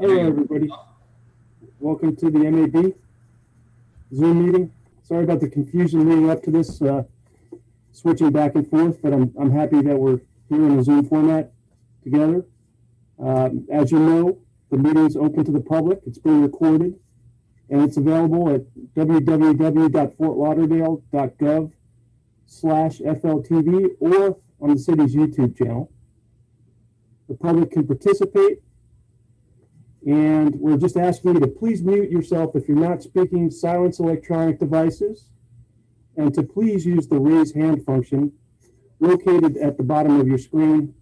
Hello, everybody. Welcome to the MAB Zoom meeting. Sorry about the confusion leading up to this, switching back and forth, but I'm happy that we're here in a Zoom format together. As you know, the meeting is open to the public. It's being recorded, and it's available at www.fortlauderdale.gov/FLTV or on the city's YouTube channel. The public can participate. And we're just asking you to please mute yourself if you're not speaking, silence electronic devices, and to please use the raise hand function located at the bottom of your screen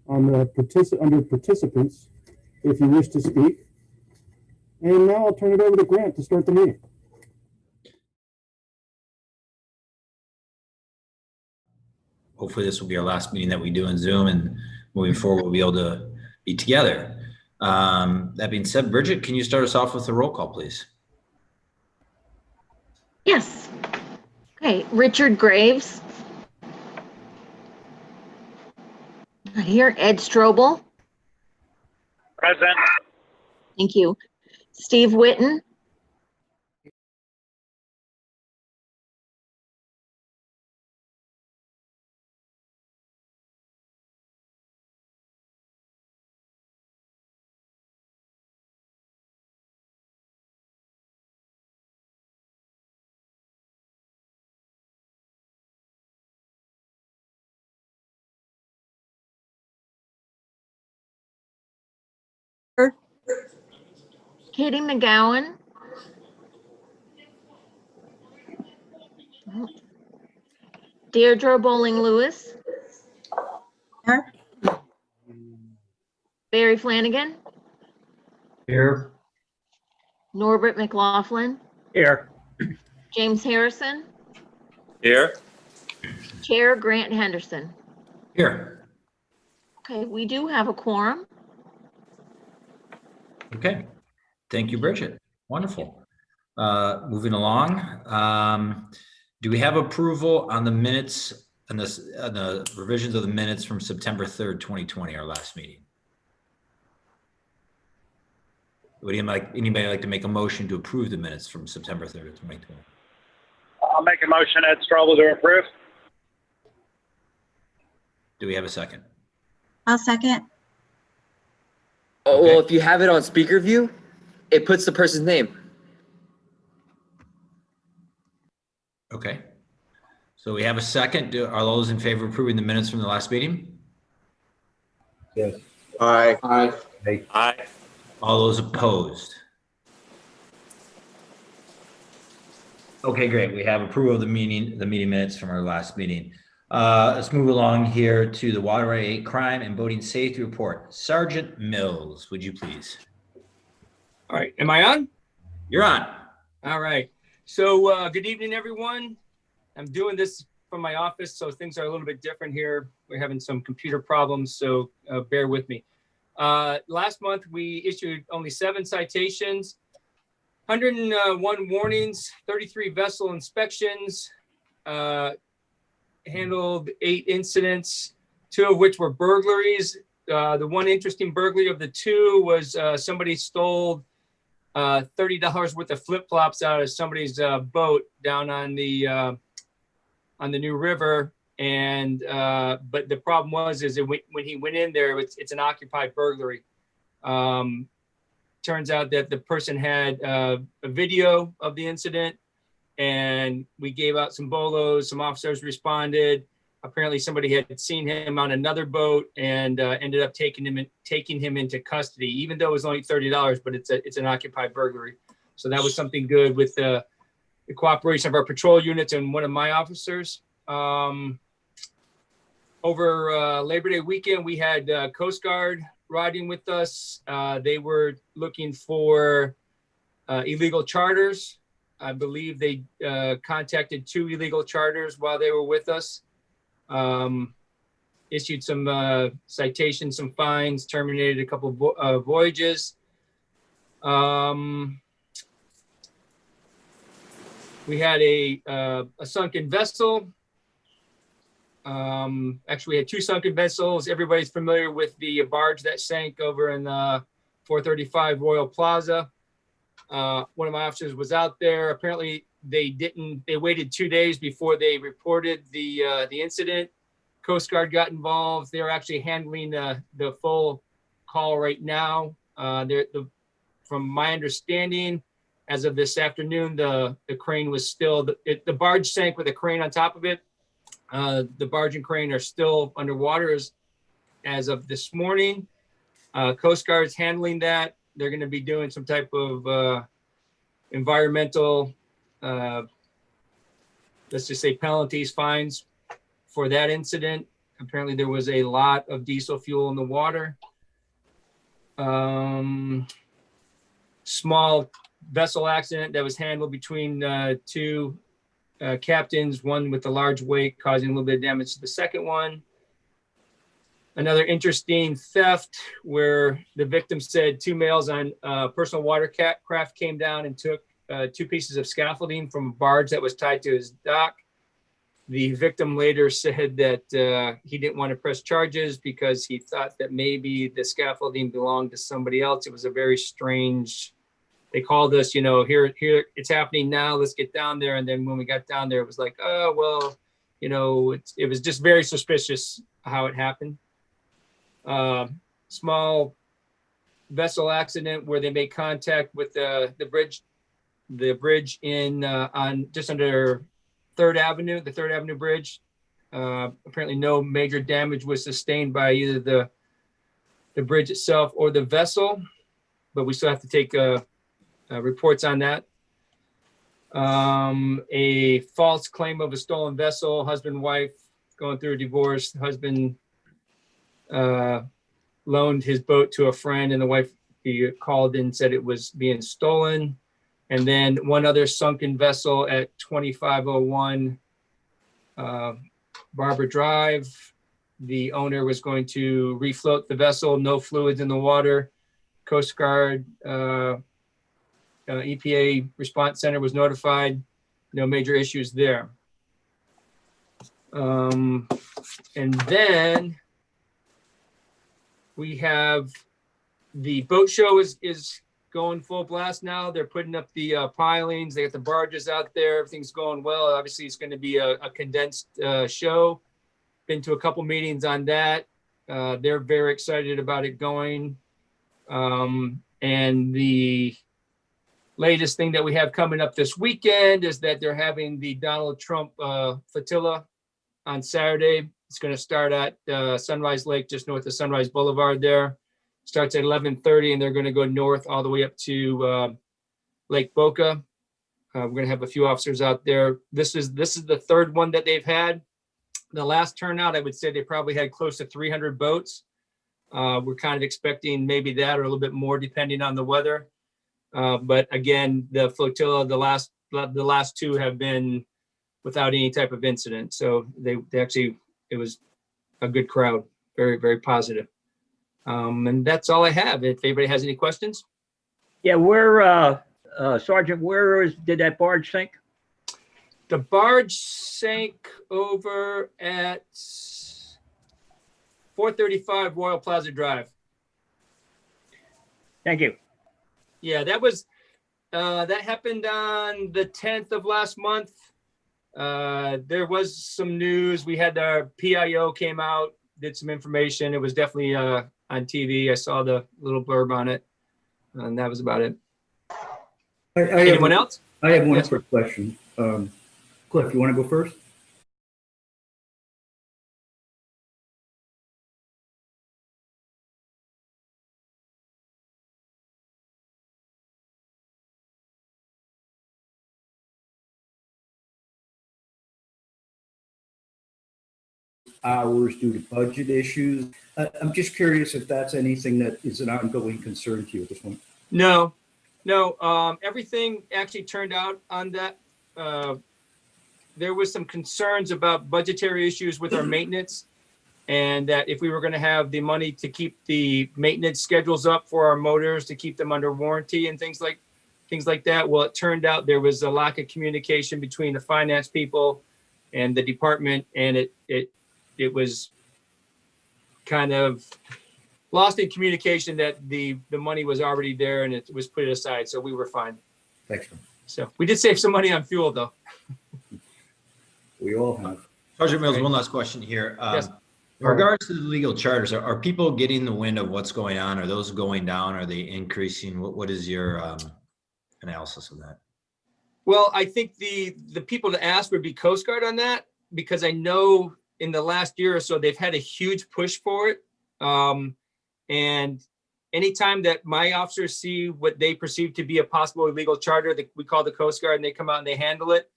on the under participants if you wish to speak. And now I'll turn it over to Grant to start the meeting. Hopefully this will be our last meeting that we do in Zoom, and moving forward we'll be able to be together. That being said, Bridget, can you start us off with a roll call, please? Yes. Okay, Richard Graves. Not here. Ed Strobel. Present. Thank you. Steve Whitten. Katie McGowan. Deirdre Bowling Lewis. Here. Barry Flanagan. Here. Norbert McLaughlin. Here. James Harrison. Here. Chair Grant Henderson. Here. Okay, we do have a quorum. Okay. Thank you, Bridget. Wonderful. Moving along. Do we have approval on the minutes and the revisions of the minutes from September 3rd, 2020, our last meeting? Would anybody like to make a motion to approve the minutes from September 3rd, 2020? I'll make a motion, Ed Strobel, to approve. Do we have a second? I'll second. Oh, Okay. well, if you have it on speaker view, it puts the person's name. Okay. So we have a second. Are those in favor of approving the minutes from the last meeting? Yes. Aye. Aye. Aye. All those opposed? Okay, great. We have approval of the meeting minutes from our last meeting. Let's move along here to the Waterway Crime and Boating Safety Report. Sergeant Mills, would you please? All right, am I on? You're on. All right. So good evening, everyone. I'm doing this from my office, so things are a little bit different here. We're having some computer problems, so bear with me. Last month, we issued only 7 citations, 101 warnings, 33 vessel inspections, handled 8 incidents, 2 of which were burglaries. The one interesting burglary of the 2 was somebody stole $30 worth of flip-flops out of somebody's boat down on the New River. And but the problem was that when he went in there, it's an occupied burglary. Turns out that the person had a video of the incident, and we gave out some bolos. Some officers responded. Apparently somebody had seen him on another boat and ended up taking him into custody, even though it was only $30, but it's an occupied burglary. So that was something good with the cooperation of our patrol units and one of my officers. Over Labor Day weekend, we had Coast Guard riding with us. They were looking for illegal charters. I believe they contacted 2 illegal charters while they were with us. Issued some citations, some fines, terminated a couple of voyages. We had a sunken vessel. Actually, we had 2 sunken vessels. Everybody's familiar with the barge that sank over in 435 Royal Plaza. One of my officers was out there. Apparently they waited 2 days before they reported the incident. Coast Guard got involved. They're actually handling the full call right now. From my understanding, as of this afternoon, the crane was still, the barge sank with a crane on top of it. The barge and crane are still underwater as of this morning. Coast Guard's handling that. They're going to be doing some type of environmental, let's just say penalties, fines for that incident. Apparently there was a lot of diesel fuel in the water. Small vessel accident that was handled between two captains, one with a large weight causing a little bit of damage to the second one. Another interesting theft where the victim said two males on personal watercraft came down and took 2 pieces of scaffolding from a barge that was tied to his dock. The victim later said that he didn't want to press charges because he thought that maybe the scaffolding belonged to somebody else. It was a very strange, they called us, here it's happening now, let's get down there. And then when we got down there, it was like, oh, well, it was just very suspicious how it happened. Small vessel accident where they made contact with the bridge in on just under 3rd Avenue, the 3rd Avenue Bridge. Apparently no major damage was sustained by either the bridge itself or the vessel, but we still have to take reports on that. A false claim of a stolen vessel, husband, wife going through a divorce. The husband loaned his boat to a friend and the wife called and said it was being stolen. And then one other sunken vessel at 2501 Barbara Drive. The owner was going to refloat the vessel, no fluids in the water. Coast Guard, EPA response center was notified, no major issues there. And then we have the boat show is going full blast now. They're putting up the pilings. They got the barges out there. Everything's going well. Obviously, it's going to be a condensed show. Been to a couple meetings on that. They're very excited about it going. And the latest thing that we have coming up this weekend is that they're having the Donald Trump flotilla on Saturday. It's going to start at Sunrise Lake, just north of Sunrise Boulevard there. Starts at 11:30, and they're going to go north all the way up to Lake Boca. We're going to have a few officers out there. This is the 3rd one that they've had. The last turnout, I would say they probably had close to 300 boats. We're kind of expecting maybe that or a little bit more depending on the weather. But again, the flotilla, the last 2 have been without any type of incident. So they actually, it was a good crowd, very, very positive. And that's all I have. If anybody has any questions. Yeah, Sergeant, did that barge sink? The barge sank over at 435 Royal Plaza Drive. Thank you. Yeah, that happened on the 10th of last month. There was some news. We had our PIO came out, did some information. It was definitely on TV. I saw the little blurb on it, and that was about it. Anyone else? I have one Yes. quick question. Cliff, you want to go first? Hours due to budget issues. I'm just curious if that's anything that is an ongoing concern to you at this point. No. Everything actually turned out on that. There was some concerns about budgetary issues with our maintenance, and that if we were going to have the money to keep the maintenance schedules up for our motors, to keep them under warranty and things like that. Well, it turned out there was a lack of communication between the finance people and the department, and it was kind of lost in communication that the money was already there and it was put aside, so we were fine. Thanks. So we did save some money on fuel though. We all have. Sergeant Mills, Right. one last question here. Yes. In regards to the legal charters, are people getting the wind of what's going on? Are those going down? Are they increasing? What is your analysis of that? Well, I think the people to ask would be Coast Guard on that, because I know in the last year or so, they've had a huge push for it. And anytime that my officers see what they perceive to be a possible illegal charter, we call the Coast Guard and they come out and they handle it.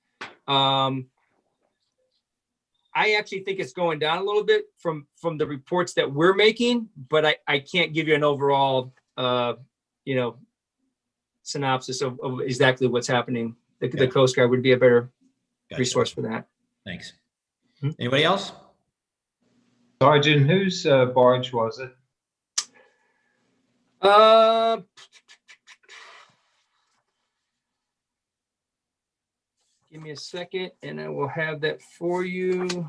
I actually think it's going down a little bit from the reports that we're making, but I can't give you an overall, synopsis of exactly what's happening. The Coast Guard would be a better Gotcha. resource for that. Thanks. Anybody else? Sergeant, whose barge was it? Give me a second and I will have that for you.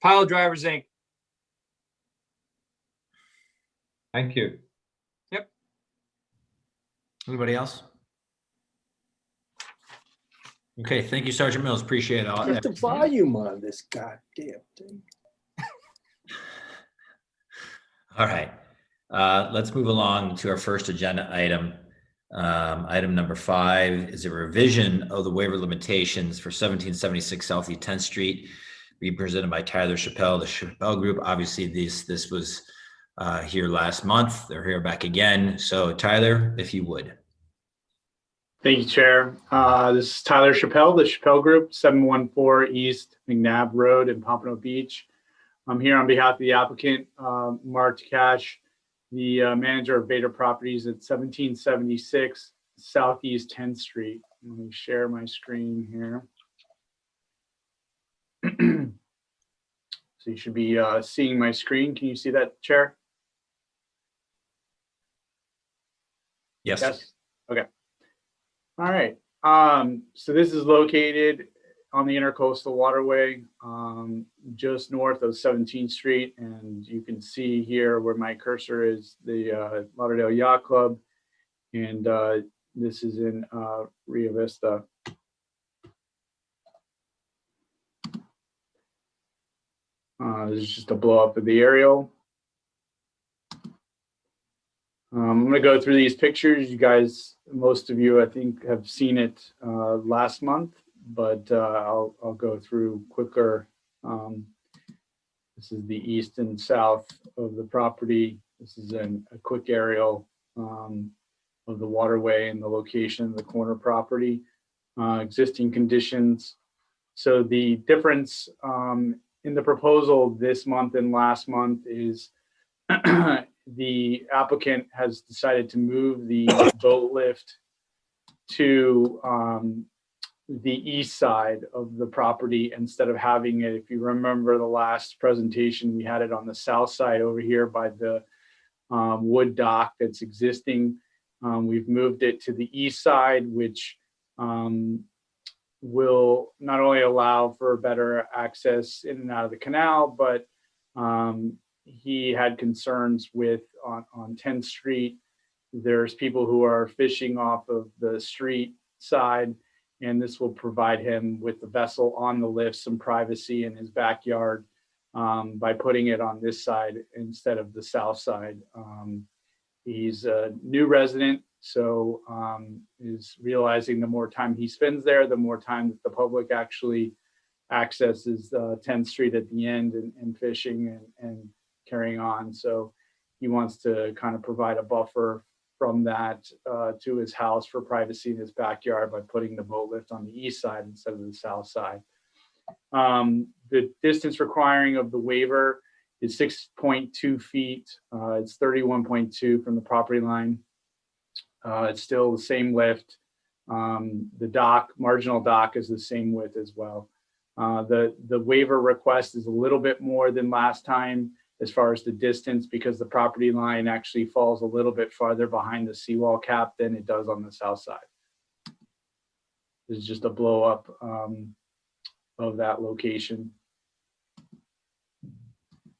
Pile Drivers Inc. Thank you. Yep. Anybody else? Okay, thank you, Sergeant Mills. Appreciate it. What's the volume on this goddamn thing? All right. Let's move along to our first agenda item. Item number 5 is a revision of the waiver limitations for 1776 Southeast 10th Street, being presented by Tyler Chappelle, the Chappelle Group. Obviously, this was here last month. They're here back again. So, Tyler, if you would. Thank you, Chair. This is Tyler Chappelle, the Chappelle Group, 714 East McNabb Road in Pompano Beach. I'm here on behalf of the applicant, Mark Cash, the manager of Beta Properties at 1776 Southeast 10th Street. Let me share my screen here. So you should be seeing my screen. Can you see that, Chair? Yes. Yes. Okay. All right. So this is located on the Intercoastal Waterway, just north of 17th Street. And you can see here where my cursor is the Lauderdale Yacht Club. And this is in Rio Vista. This is just a blow up of the aerial. I'm going to go through these pictures. You guys, most of you, I think, have seen it last month, but I'll go through quicker. This is the east and south of the property. This is a quick aerial of the waterway and the location of the corner property, existing conditions. So the difference in the proposal this month and last month is the applicant has decided to move the boat lift to the east side of the property instead of having it. If you remember the last presentation, we had it on the south side over here by the wood dock that's existing. We've moved it to the east side, which will not only allow for better access in and out of the canal, but he had concerns with on 10th Street. There's people who are fishing off of the street side, and this will provide him with the vessel on the lift some privacy in his backyard by putting it on this side instead of the south side. He's a new resident, so is realizing the more time he spends there, the more time that the public actually accesses 10th Street at the end and fishing and carrying on. So he wants to kind of provide a buffer from that to his house for privacy in his backyard by putting the boat lift on the east side instead of the south side. The distance requiring of the waiver is 6.2 feet. It's 31.2 from the property line. It's still the same lift. The dock, marginal dock, is the same width as well. The waiver request is a little bit more than last time as far as the distance, because the property line actually falls a little bit farther behind the seawall cap than it does on the south side. This is just a blow up of that location.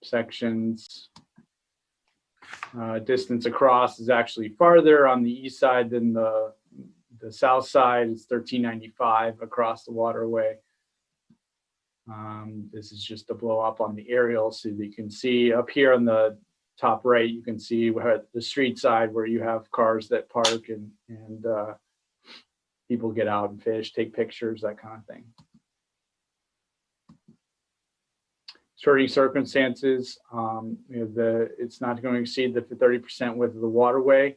Sections. Distance across is actually farther on the east side than the south side. It's 1395 across the waterway. This is just a blow up on the aerial so that you can see up here on the top right, you can see where the street side where you have cars that park and people get out and fish, take pictures, that kind of thing. Certain circumstances, it's not going to exceed the 30% width of the waterway.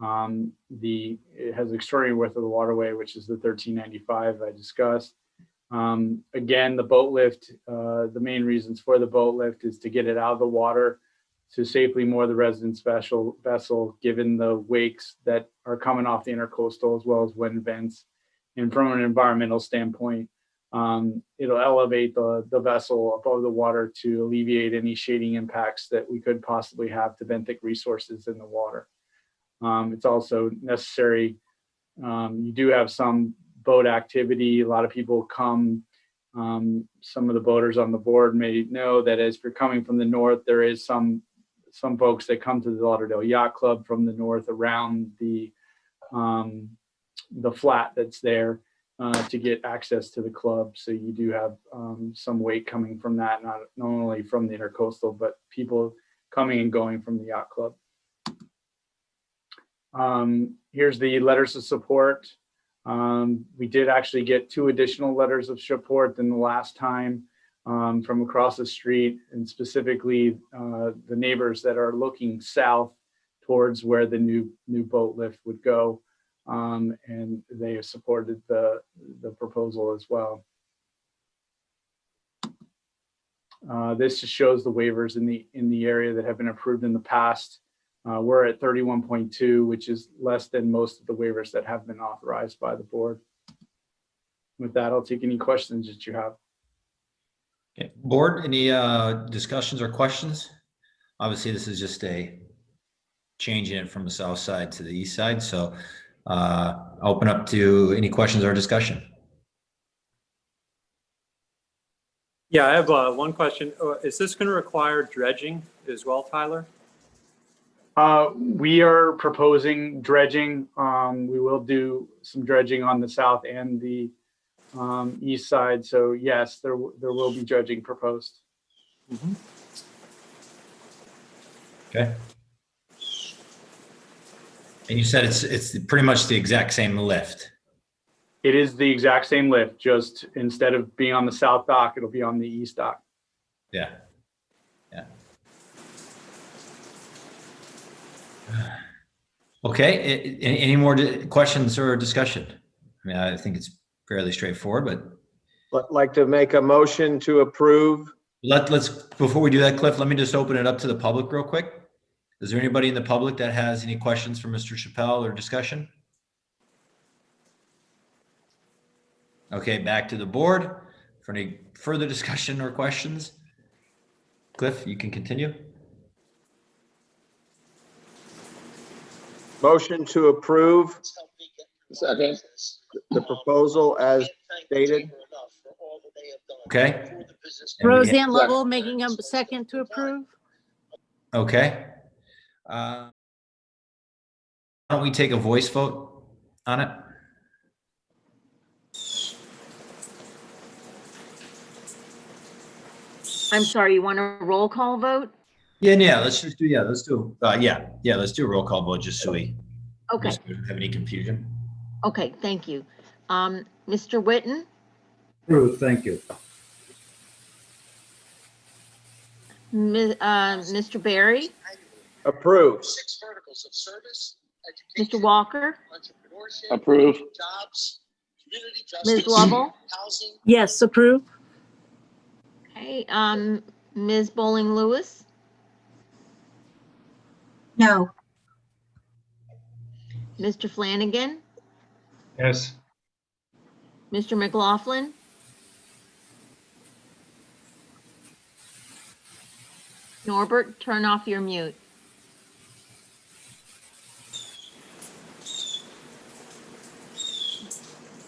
It has the extraordinary width of the waterway, which is the 1395 I discussed. Again, the boat lift, the main reasons for the boat lift is to get it out of the water to safely moor the resident vessel, given the wakes that are coming off the intercoastal as well as wind events. And from an environmental standpoint, it'll elevate the vessel above the water to alleviate any shading impacts that we could possibly have to benthic resources in the water. It's also necessary. You do have some boat activity. A lot of people come. Some of the boaters on the board may know that as you're coming from the north, there is some folks that come to the Lauderdale Yacht Club from the north around the flat that's there to get access to the club. So you do have some weight coming from that, not only from the intercoastal, but people coming and going from the yacht club. Here's the letters of support. We did actually get 2 additional letters of support than the last time from across the street, and specifically the neighbors that are looking south towards where the new boat lift would go. And they have supported the proposal as well. This just shows the waivers in the area that have been approved in the past. We're at 31.2, which is less than most of the waivers that have been authorized by the board. With that, I'll take any questions that you have. Okay. Board, any discussions or questions? Obviously, this is just a changing it from the south side to the east side. So open up to any questions or discussion. Yeah, I have one question. Is this going to require dredging as well, Tyler? We are proposing dredging. We will do some dredging on the south and the east side. So yes, there will be dredging proposed. Mm-hmm. Okay. And you said it's pretty much the exact same lift. It is the exact same lift, just instead of being on the south dock, it'll be on the east dock. Yeah. Yeah. Okay. Any more questions or discussion? I mean, I think it's fairly straightforward, but I'd like to make a motion to approve. let's before we do that, Cliff, let me just open it up to the public real quick. Is there anybody in the public that has any questions for Mr. Chappelle or discussion? Okay, back to the board for any further discussion or questions. Cliff, you can continue. Motion to approve the proposal as stated. Okay. Roseanne Lovell making a second to approve. Okay. Why don't we take a voice vote on it? I'm sorry, you want a roll call vote? Yeah, let's just do, let's do a roll call vote just so we Okay. don't have any confusion. Okay, thank you. Mr. Whitten, Approved, thank you. Mr. Barry, Approved. Mr. Walker, Approve. Ms. Lovell, Yes, approve. okay, Ms. Bowling Lewis, No. Mr. Flanagan, Yes. Mr. McLaughlin, Norbert, turn off your mute.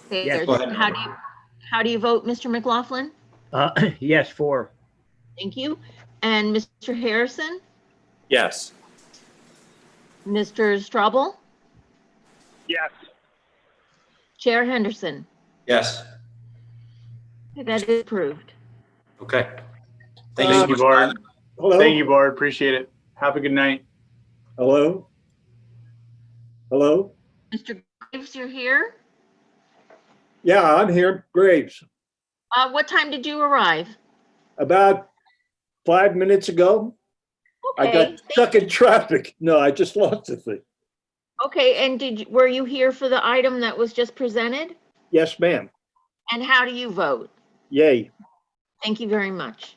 Okay, Yes, there's- go ahead, how do Norbert. How do you vote, Mr. McLaughlin? Yes, 4. Thank you. And Mr. Harrison, Yes. Mr. Straubel, Yes. Chair Henderson. Yes. That is approved. Okay. Thank you so Thank you, much. board. Hello? Thank you, board. Appreciate it. Have a good night. Hello? Hello? Mr. Graves, you're here? Yeah, I'm here. Graves. What time did you arrive? About 5 minutes ago, I Okay, got stuck in traffic. No, I just lost the thing. okay, and were you here for the item that was just presented? Yes, ma'am. And how do you vote? Yay. Thank you very much.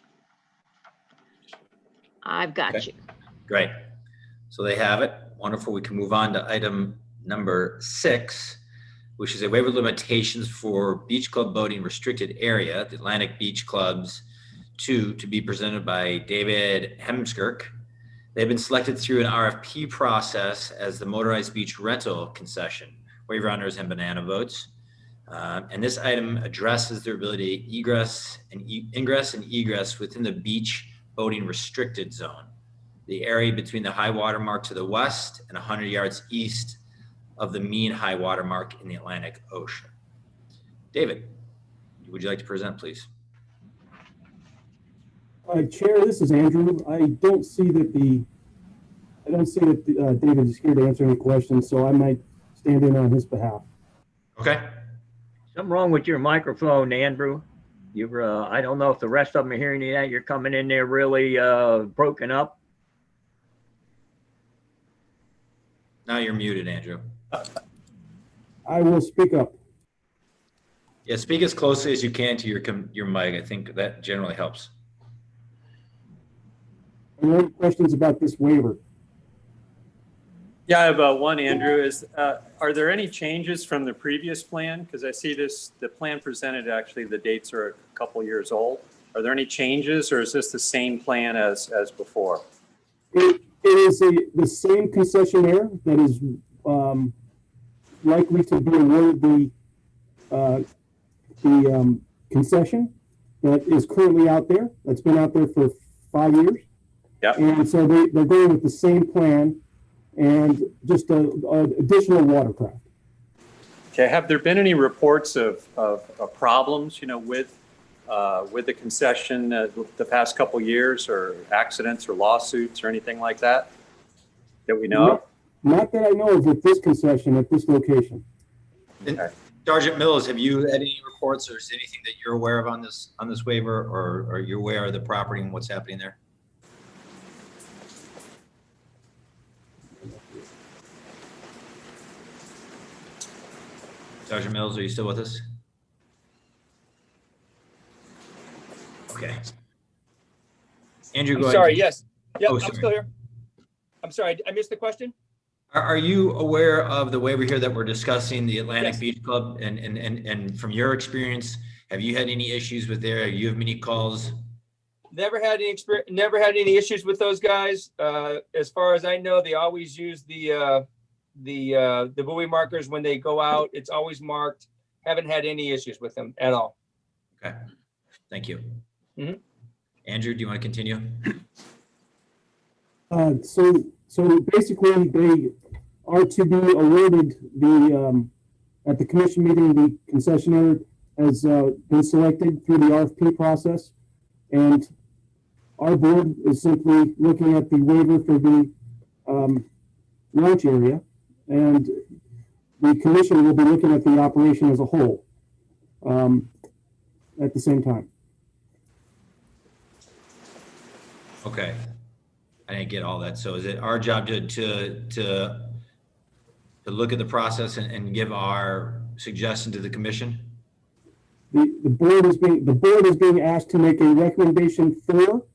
I've got Okay. you. Great. So they have it. Wonderful. We can move on to item number 6, which is a waiver of limitations for beach club boating restricted area, the Atlantic Beach Clubs, to be presented by David Hemskirk. They've been selected through an RFP process as the motorized beach rental concession. Waiver honors and banana votes. And this item addresses their ability to ingress and egress within the beach boating restricted zone, the area between the high water mark to the west and 100 yards east of the mean high water mark in the Atlantic Ocean. David, would you like to present, please? Chair, this is Andrew. I don't see that David is here to answer any questions, so I might stand in on his behalf. Okay. Something wrong with your microphone, Andrew. You're, I don't know if the rest of them are hearing you. You're coming in there really broken up. Now you're muted, Andrew. I will speak up. Yeah, speak as closely as you can to your mic. I think that generally helps. Are there any questions about this waiver? Yeah, I have one, Andrew. Are there any changes from the previous plan? Because I see the plan presented, actually, the dates are a couple years old. Are there any changes, or is this the same plan as before? It is the same concessionaire that is likely to be awarded the concession that is currently out there. That's been out there for 5 years. Yeah. And so they're going with the same plan and just additional watercraft. Okay, have there been any reports of problems, with the concession the past couple years, or accidents or lawsuits or anything like that we know of? Not that I know of with this concession at this location. Okay. Sergeant Mills, have you had any reports, or is there anything that you're aware of on this waiver, or you're aware of the property and what's happening there? Sergeant Mills, are you still with us? Okay. Andrew, go I'm ahead. sorry, yes. Yep, Oh, I'm sorry. still here. I'm sorry, I missed the question? Are you aware of the waiver here that we're discussing, the Atlantic Yes. Beach Club? And from your experience, have you had any issues with there? You have many calls? Never had any issues with those guys. As far as I know, they always use the buoy markers when they go out. It's always marked. Haven't had any issues with them at all. Okay, thank you. Mhm. Andrew, do you want to continue? So basically, they are to be awarded at the commission meeting, the concessionaire has been selected through the RFP process, and our board is simply looking at the waiver for the launch area, and the commission will be looking at the operation as a whole at the same time. Okay, I didn't get all that. So is it our job to look at the process and give our suggestion to the commission? The board is being asked to make a recommendation for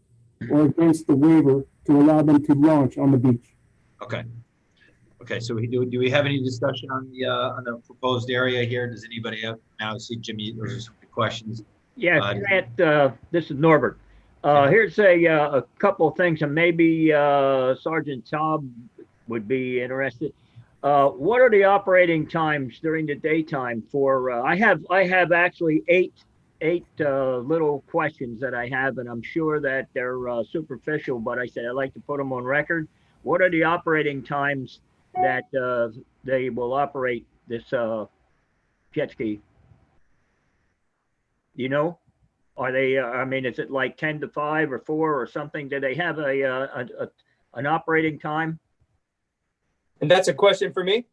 or against the waiver to allow them to launch on the beach. Okay. Okay, so do we have any discussion on the proposed area here? Does anybody have, now I see Jimmy, those are some good questions. Yes, Grant, this is Norbert. Here's a couple of things, and maybe Sergeant Taub would be interested. What are the operating times during the daytime for, I have actually eight little questions that I have, and I'm sure that they're superficial, but I said I'd like to put them on record. What are the operating times that they will operate this jet ski? You know, are they? I mean, is it like 10 to 5 or 4 or something? Do they have an operating time? And that's a question for me?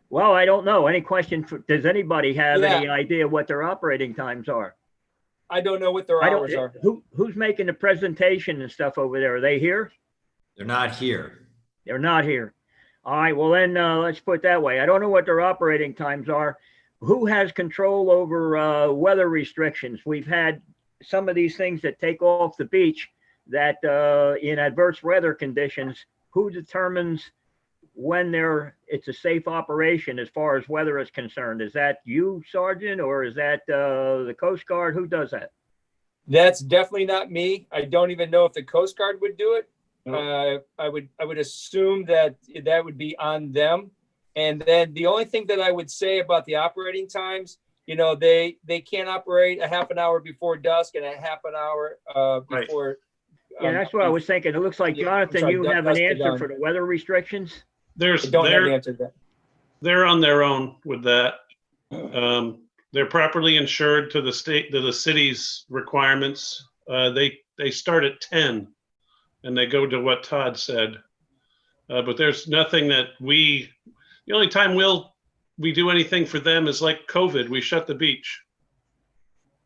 Well, I don't know. Any question? Does anybody have Yeah. any idea what their operating times are? I don't know what their I don't. hours are. Who's making the presentation and stuff over there? Are they here? They're not here. They're not here. All right. Well, then let's put it that way. I don't know what their operating times are. Who has control over weather restrictions? We've had some of these things that take off the beach that in adverse weather conditions. Who determines when it's a safe operation as far as weather is concerned? Is that you, Sergeant, or is that the Coast Guard? Who does that? That's definitely not me. I don't even know if the Coast Guard would do it. I would assume that would be on them. And then the only thing that I would say about the operating times, you know, they can't operate a half an hour before dusk and a half an hour before. Yeah, that's what I was thinking. It looks like, Jonathan, you have an answer for the weather restrictions? Don't have an answer to that. They're on their own with that. They're properly insured to the city's requirements. They start at 10 and they go to what Todd said. But there's nothing that the only time we do anything for them is like COVID, we shut the beach.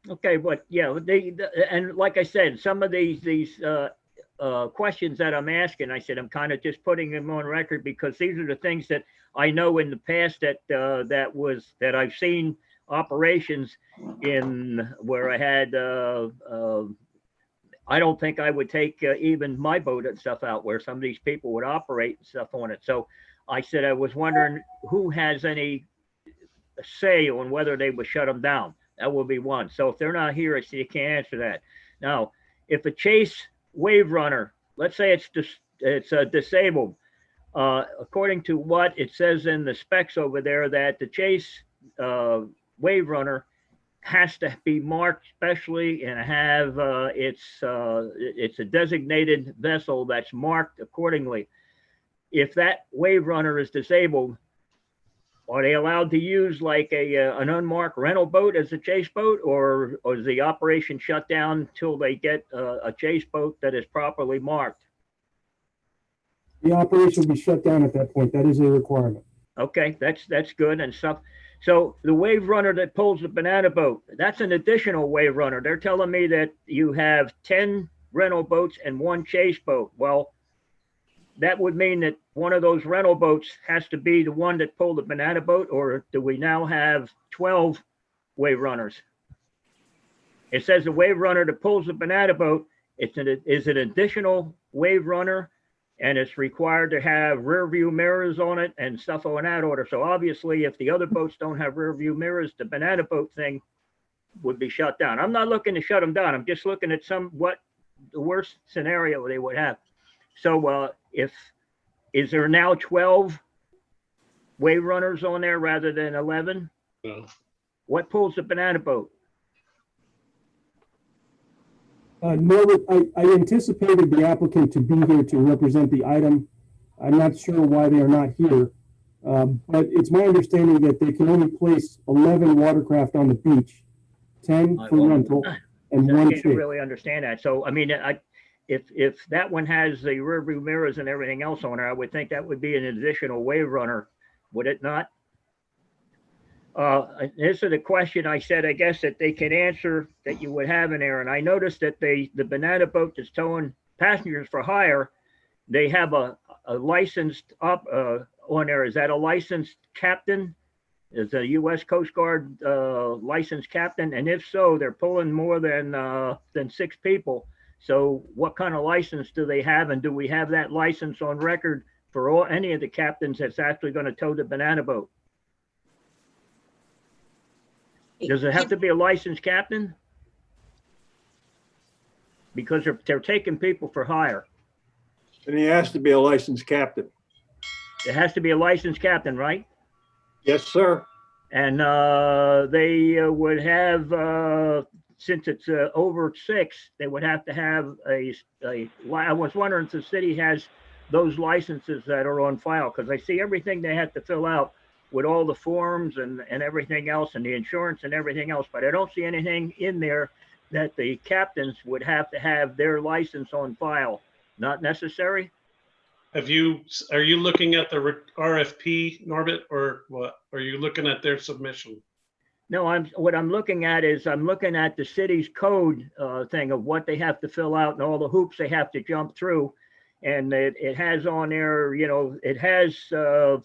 Okay, but yeah, and like I said, some of these questions that I'm asking, I said I'm kind of just putting them on record because these are the things that I know in the past that I've seen operations in where I had. I don't think I would take even my boat and stuff out where some of these people would operate and stuff on it. So I said I was wondering who has any say on whether they would shut them down. That will be one. So if they're not here, I see you can't answer that. Now, if a chase wave runner, let's say it's disabled, according to what it says in the specs over there, that the chase wave runner has to be marked specially and have it's a designated vessel that's marked accordingly. If that wave runner is disabled, are they allowed to use like an unmarked rental boat as a chase boat, or is the operation shut down until they get a chase boat that is properly marked? The operation will be shut down at that point. That is a requirement. Okay, that's good and stuff. So the wave runner that pulls the banana boat, that's an additional wave runner. They're telling me that you have 10 rental boats and 1 chase boat. Well, that would mean that one of those rental boats has to be the one that pulled the banana boat, or do we now have 12 wave runners? It says the wave runner that pulls the banana boat is an additional wave runner, and it's required to have rear view mirrors on it and stuff on that order. So obviously, if the other boats don't have rear view mirrors, the banana boat thing would be shut down. I'm not looking to shut them down. I'm just looking at what the worst scenario they would have. So is there now 12 wave runners on there rather than 11? No. What pulls the banana boat? No, I anticipated the applicant to be here to represent the item. I'm not sure why they are not here, but it's my understanding that they can only place 11 watercraft on the beach, 10 for rental, and I 1 can't chase. really understand that. So, I mean, if that one has the rear view mirrors and everything else on there, I would think that would be an additional wave runner, would it not? This is a question I said, I guess, that they can answer that you would have in there. And I noticed that the banana boat that's towing passengers for hire, they have a licensed up on there. Is that a licensed captain? Is a U.S. Coast Guard licensed captain? And if so, they're pulling more than 6 people. So what kind of license do they have? And do we have that license on record for any of the captains that's actually going to tow the banana boat? Does it have to be a licensed captain? Because they're taking people for hire. And he has to be a licensed captain. It has to be a licensed captain, right? Yes, sir. And they would have, since it's over 6, they would have to have I was wondering if the city has those licenses that are on file, because I see everything they have to fill out with all the forms and everything else and the insurance and everything else, but I don't see anything in there that the captains would have to have their license on file. Not necessary? Are you looking at the RFP, Norbert, or what? Are you looking at their submission? No, what I'm looking at is I'm looking at the city's code thing of what they have to fill out and all the hoops they have to jump through. And it has on there, you know, it has some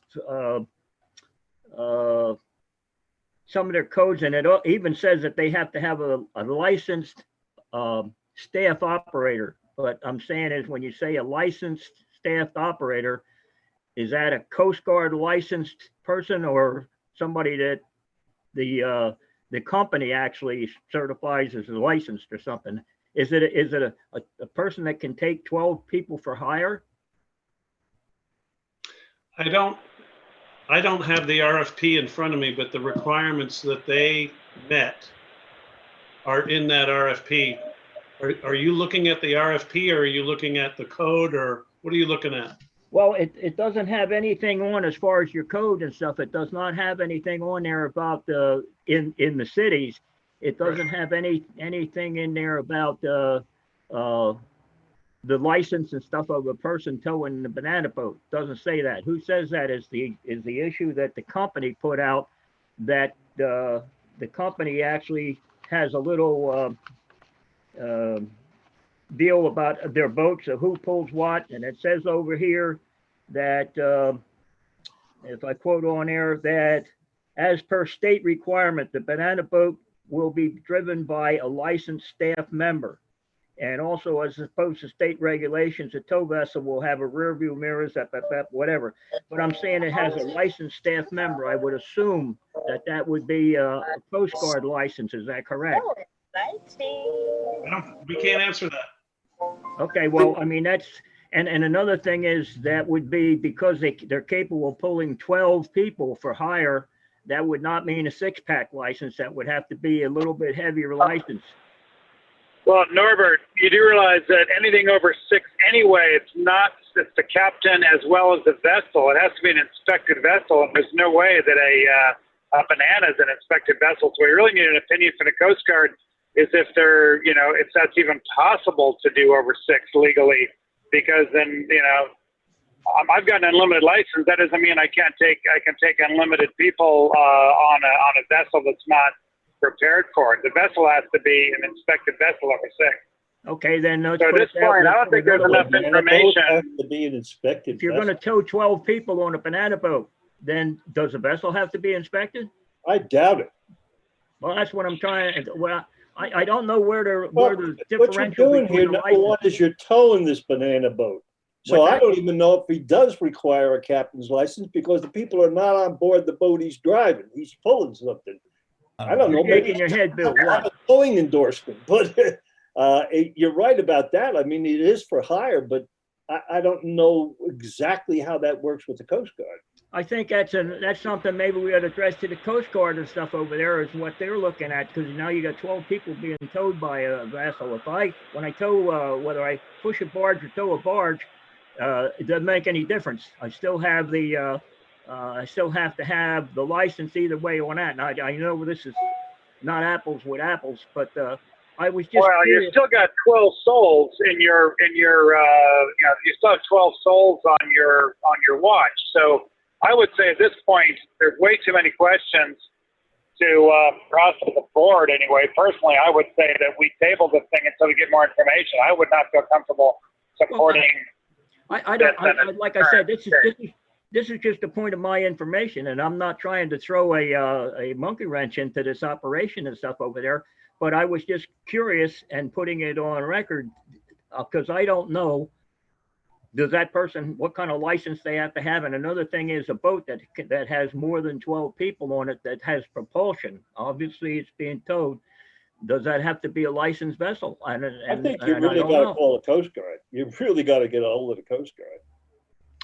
of their codes, and it even says that they have to have a licensed staff operator. But I'm saying is when you say a licensed staffed operator, is that a Coast Guard licensed person or somebody that the company actually certifies as licensed or something? Is it a person that can take 12 people for hire? I don't have the RFP in front of me, but the requirements that they met are in that RFP. Are you looking at the RFP or are you looking at the code, or what are you looking at? Well, it doesn't have anything on as far as your code and stuff. It does not have anything on there about in the cities. It doesn't have anything in there about the license and stuff of a person towing the banana boat. Doesn't say that. Who says that is the issue that the company put out, that the company actually has a little deal about their boats, of who pulls what, and it says over here that if I quote on there, that as per state requirement, the banana boat will be driven by a licensed staff member. And also, as opposed to state regulations, a tow vessel will have a rear view mirrors, whatever. But I'm saying it has a licensed staff member. I would assume that would be a Coast Guard license. Is that correct? We can't answer that. Okay, well, I mean, that's, and another thing is that would be because they're capable of pulling 12 people for hire. That would not mean a 6-pack license. That would have to be a little bit heavier license. Well, Norbert, you do realize that anything over 6 anyway, it's the captain as well as the vessel. It has to be an inspected vessel, and there's no way that a banana is an inspected vessel. So we really need an opinion from the Coast Guard is if they're, if that's even possible to do over 6 legally, because then, I've got an unlimited license. That doesn't mean I can take unlimited people on a vessel that's not prepared for it. The vessel has to be an inspected vessel over 6. Okay, then. So at this point, I don't think there's enough information. To be an inspected. If you're going to tow 12 people on a banana boat, then does the vessel have to be inspected? I doubt it. Well, that's what I'm trying. Well, I don't know where the What you're doing here, number one, is you're towing this banana boat. So I don't even know if he does require a captain's license, because the people are not on board the boat he's driving. He's pulling something. I don't know. You're shaking your head, Bill. Not a towing endorsement, but you're right about that. I mean, it is for hire, but I don't know exactly how that works with the Coast Guard. I think that's something maybe we ought to address to the Coast Guard and stuff over there, is what they're looking at, because now you got 12 people being towed by a vessel. When I tow, whether I push a barge or tow a barge, it doesn't make any difference. I still have I still have to have the license either way on that. And I know this is not apples with apples, but I was just. Well, you still got 12 souls in your you still have 12 souls on your watch. So I would say at this point, there's way too many questions to process the board anyway. Personally, I would say that we table this thing until we get more information. I would not feel comfortable supporting. Like I said, this is just a point of my information, and I'm not trying to throw a monkey wrench into this operation and stuff over there. But I was just curious and putting it on record, because I don't know. Does that person, what kind of license they have to have? And another thing is a boat that has more than 12 people on it that has propulsion. Obviously, it's being towed. Does that have to be a licensed vessel? I think you really got to call the Coast Guard. You really got to get a hold of the Coast Guard.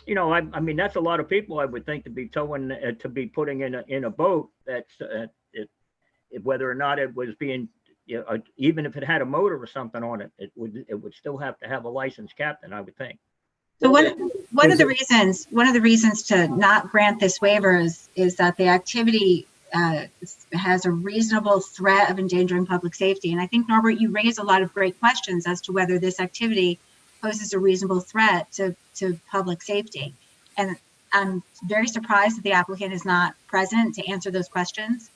you know, I mean, that's a lot of people I would think to be towing, to be putting in a boat that's, whether or not it was being, you know, even if it had a motor or something on it, it would still have to have a licensed captain, I would think. So one of the reasons to not grant this waiver is that the activity has a reasonable threat of endangering public safety. And I think, Norbert, you raise a lot of great questions as to whether this activity poses a reasonable threat to public safety. And I'm very surprised that the applicant is not present to answer those questions.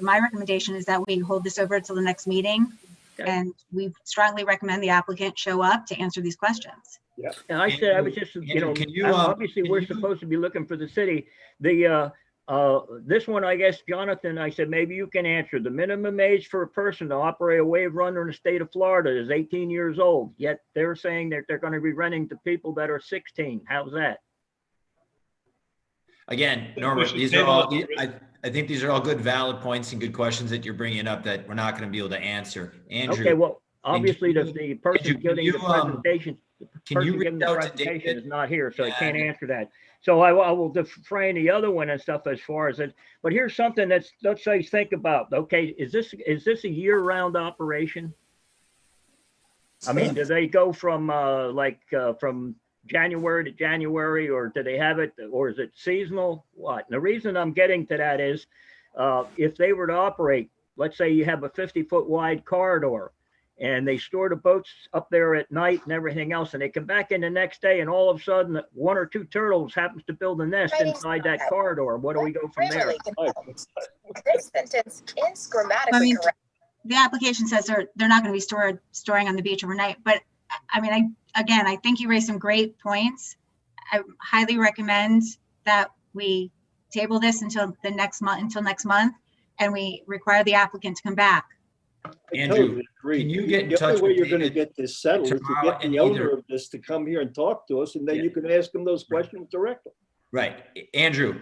My recommendation is that we hold this over until the next meeting. Okay. And we strongly recommend the applicant show up to answer these questions. Yeah. And I said, I was just, you know, obviously we're supposed to be looking for the city. This one, I guess, Jonathan, I said, maybe you can answer. The minimum age for a person to operate a wave runner in the state of Florida is 18 years old. Yet they're saying that they're going to be renting to people that are 16. How's that? Again, Norbert, these are all, I think these are all good, valid points and good questions that you're bringing up that we're not going to be able to answer. Andrew. Okay, well, obviously the person Andrew, giving the presentation, David? is not here, so I can't answer that. So I will refrain the other one and stuff as far as it. But here's something that's, let's say, think about. Okay, is this a year-round operation? I mean, do they go from from January to January, or do they have it, or is it seasonal? What? And the reason I'm getting to that is, if they were to operate, let's say you have a 50-foot wide corridor, and they store the boats up there at night and everything else, and they come back in the next day, and all of a sudden one or two turtles happens to build a nest inside that corridor. Where do we go from there? This sentence is grammatically correct. The application says they're not going to be storing on the beach overnight, but I mean, I think you raised some great points. I highly recommend that we table this until next month, and we require the applicant to come back. Andrew, can you get in touch The only way with you're going to David get this settled is to tomorrow get the and owner either- of this to come here and talk to us, and then Yeah. you can ask him those questions directly. Right. Andrew,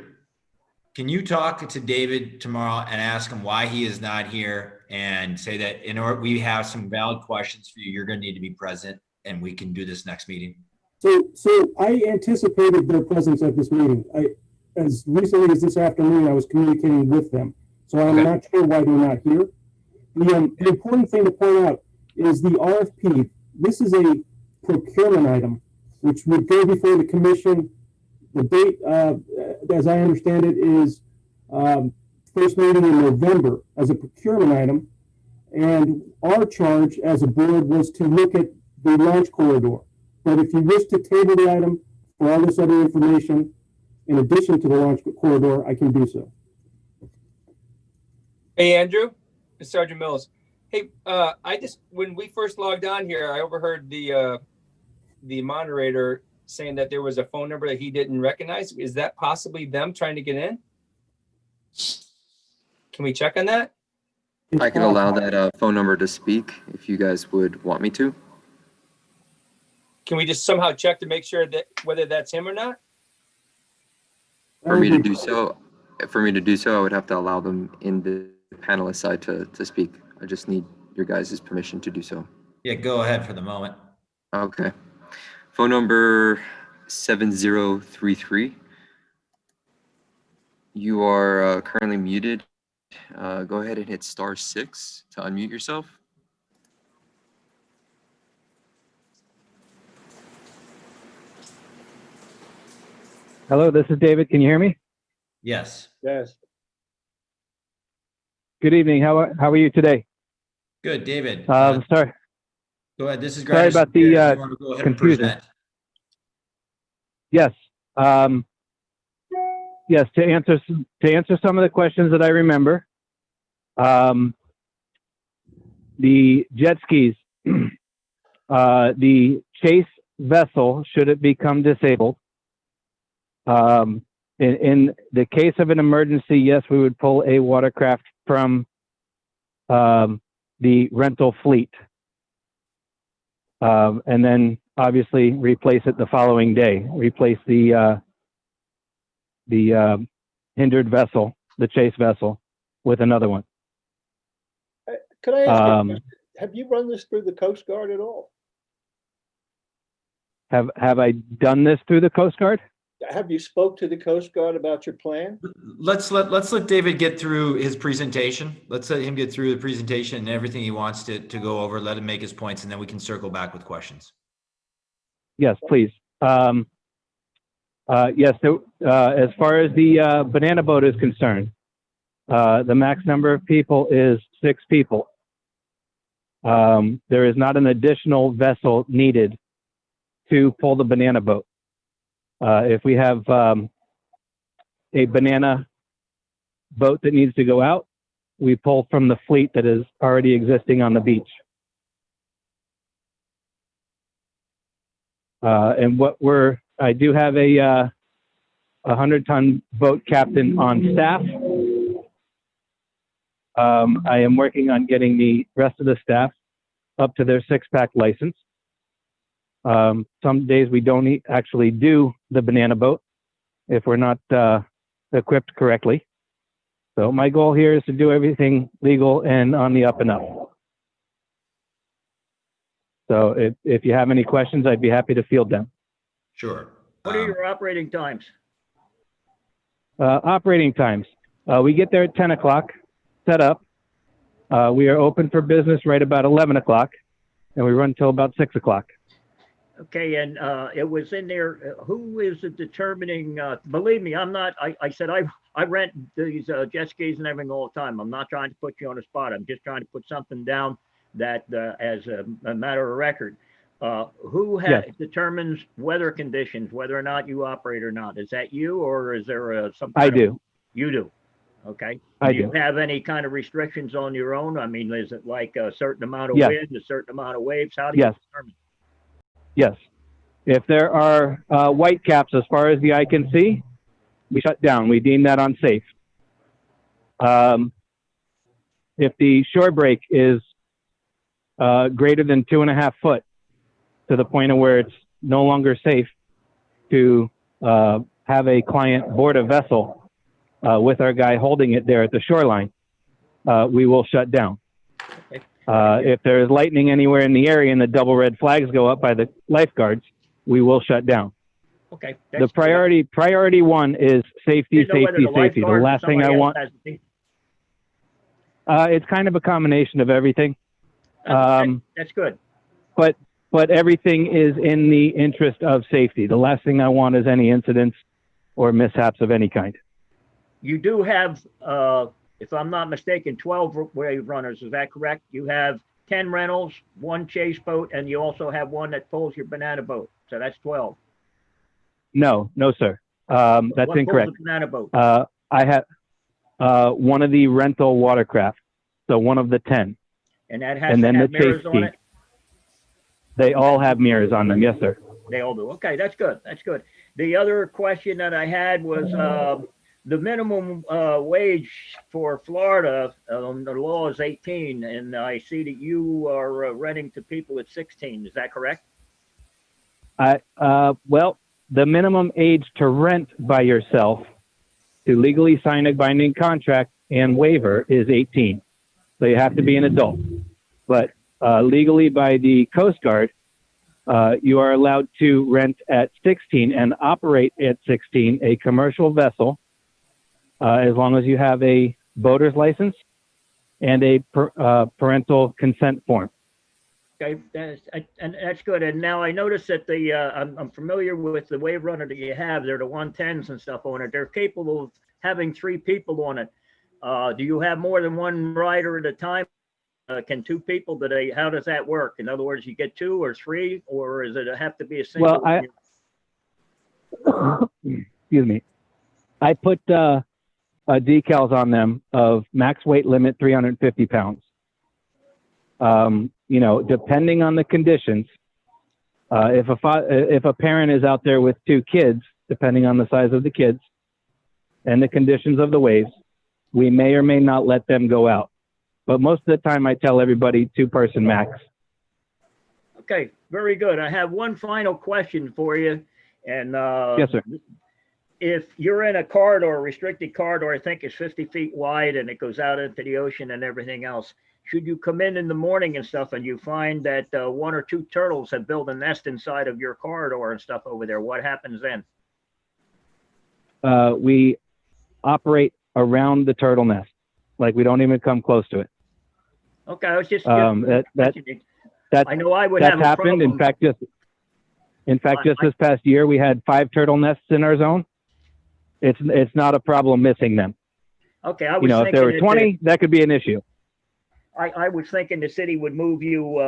can you talk to David tomorrow and ask him why he is not here, and say that in order, we have some valid questions for you. You're going to need to be present, and we can do this next meeting. So I anticipated their presence at this meeting. As recently as this afternoon, I was communicating with them. So I'm not sure why they're not here. The important thing to point out is the RFP. This is a procurement item, which would go before the commission. The date, as I understand it, is first meeting in November as a procurement item. And our charge as a board was to look at the launch corridor. But if you wish to table the item for all this other information, in addition to the launch corridor, I can do so. Hey, Andrew, it's Sergeant Mills. Hey, when we first logged on here, I overheard the moderator saying that there was a phone number that he didn't recognize. Is that possibly them trying to get in? Can we check on that? I can allow that phone number to speak if you guys would want me to. Can we just somehow check to make sure that whether that's him or not? For me to do so, I would have to allow them in the panelist side to speak. I just need your guys' permission to do so. Yeah, go ahead for the moment. Okay. Phone number 7033. You are currently muted. Go ahead and hit *6 to unmute yourself. Hello, this is David. Can you hear me? Yes. Yes. Good evening. How are you today? Good, David. Sorry. Go ahead. This is Sorry Greg. about the You want to go ahead and confusion. present? Yes. Yes. To answer some of the questions that I remember, the jet skis, the chase vessel, should it become disabled, in the case of an emergency, yes, we would pull a watercraft from the rental fleet, and then obviously replace it the following day. Replace the hindered vessel, the chase vessel, with another one. Could I ask you, have you run this through the Coast Guard at all? Have I done this through the Coast Guard? Have you spoke to the Coast Guard about your plan? Let's let David get through his presentation. Let's let him get through the presentation and everything he wants to go over. Let him make his points, and then we can circle back with questions. Yes, please. Yes, so, as far as the banana boat is concerned, the max number of people is 6 people. There is not an additional vessel needed to pull the banana boat. If we have a banana boat that needs to go out, we pull from the fleet that is already existing on the beach. And I do have a 100-ton boat captain on staff. I am working on getting the rest of the staff up to their 6-pack license. Some days we don't actually do the banana boat if we're not equipped correctly. So my goal here is to do everything legal and on the up and up. So if you have any questions, I'd be happy to field them. Sure. What are your operating times? Operating times. We get there at 10 o'clock, set up. We are open for business right about 11 o'clock, and we run till about 6 o'clock. Okay, and it was in there, who is determining, believe me, I'm not, I said I rent these jet skis and everything all the time. I'm not trying to put you on the spot. I'm just trying to put something down that as a matter of record. Who determines weather conditions, whether or not you operate or not? Is that you, or is there some kind I do. You do. Okay. I do you do. have any kind of restrictions on your own? I mean, is it like a certain amount of Yes. wind, a certain amount of waves? How do you Yes. determine? Yes. If there are white caps as far as the eye can see, we shut down. We deem that unsafe. If the shore break is greater than 2.5 foot, to the point of where it's no longer safe to have a client board a vessel with our guy holding it there at the shoreline, we will shut down. Okay. If there's lightning anywhere in the area and the double red flags go up by the lifeguards, we will shut down. Okay. The priority one is safety, safety, safety. The last thing I want. It's kind of a combination of everything. That's good. But everything is in the interest of safety. The last thing I want is any incidents or mishaps of any kind. You do have, if I'm not mistaken, 12 wave runners. Is that correct? You have 10 rentals, 1 chase boat, and you also have one that pulls your banana boat. So that's 12. No, sir. That's what incorrect. Pulls the banana boat? I have one of the rental watercraft. So one of the 10. And that has and then to the have mirrors chase on ski. it? They all have mirrors on them. Yes, sir. They all do. Okay, that's good. That's good. The other question that I had was the minimum wage for Florida, the law is 18, and I see that you are renting to people at 16. Is that correct? Well, the minimum age to rent by yourself to legally sign a binding contract and waiver is 18. So you have to be an adult. But legally by the Coast Guard, you are allowed to rent at 16 and operate at 16 a commercial vessel as long as you have a boater's license and a parental consent form. Okay, that's good. And now I noticed that I'm familiar with the wave runner that you have. They're the 110s and stuff on it. They're capable of having 3 people on it. Do you have more than one rider at a time? Can 2 people, how does that work? In other words, you get 2 or 3, or does it have to be a single? Well, excuse me. I put decals on them of max weight limit 350 pounds. Depending on the conditions, if a parent is out there with 2 kids, depending on the size of the kids and the conditions of the waves, we may or may not let them go out. But most of the time I tell everybody 2-person max. Okay, very good. I have one final question for you. And yes, sir. If you're in a corridor, a restricted corridor, I think it's 50 feet wide and it goes out into the ocean and everything else, should you come in the morning and stuff and you find that one or two turtles have built a nest inside of your corridor and stuff over there, what happens then? We operate around the turtle nest. Like we don't even come close to it. Okay, I was just That's I know I would have a happened. problem. In fact, just this past year, we had 5 turtle nests in our zone. It's not a problem missing them. Okay, I was You know, if there were thinking 20, that could be an issue. I was thinking the city would move you,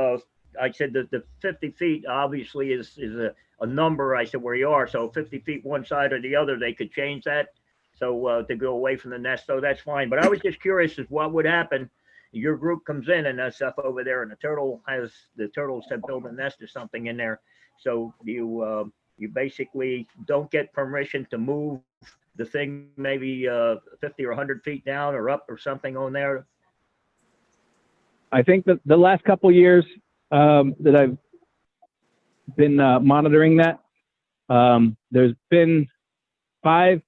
I said that the 50 feet obviously is a number, I said, where you are. So 50 feet one side or the other, they could change that. So to go away from the nest, so that's fine. But I was just curious as what would happen. Your group comes in and that stuff over there and the turtles have built a nest or something in there. So you basically don't get permission to move the thing maybe 50 or 100 feet down or up or something on there. I think that the last couple of years that I've been monitoring that, there's been 5,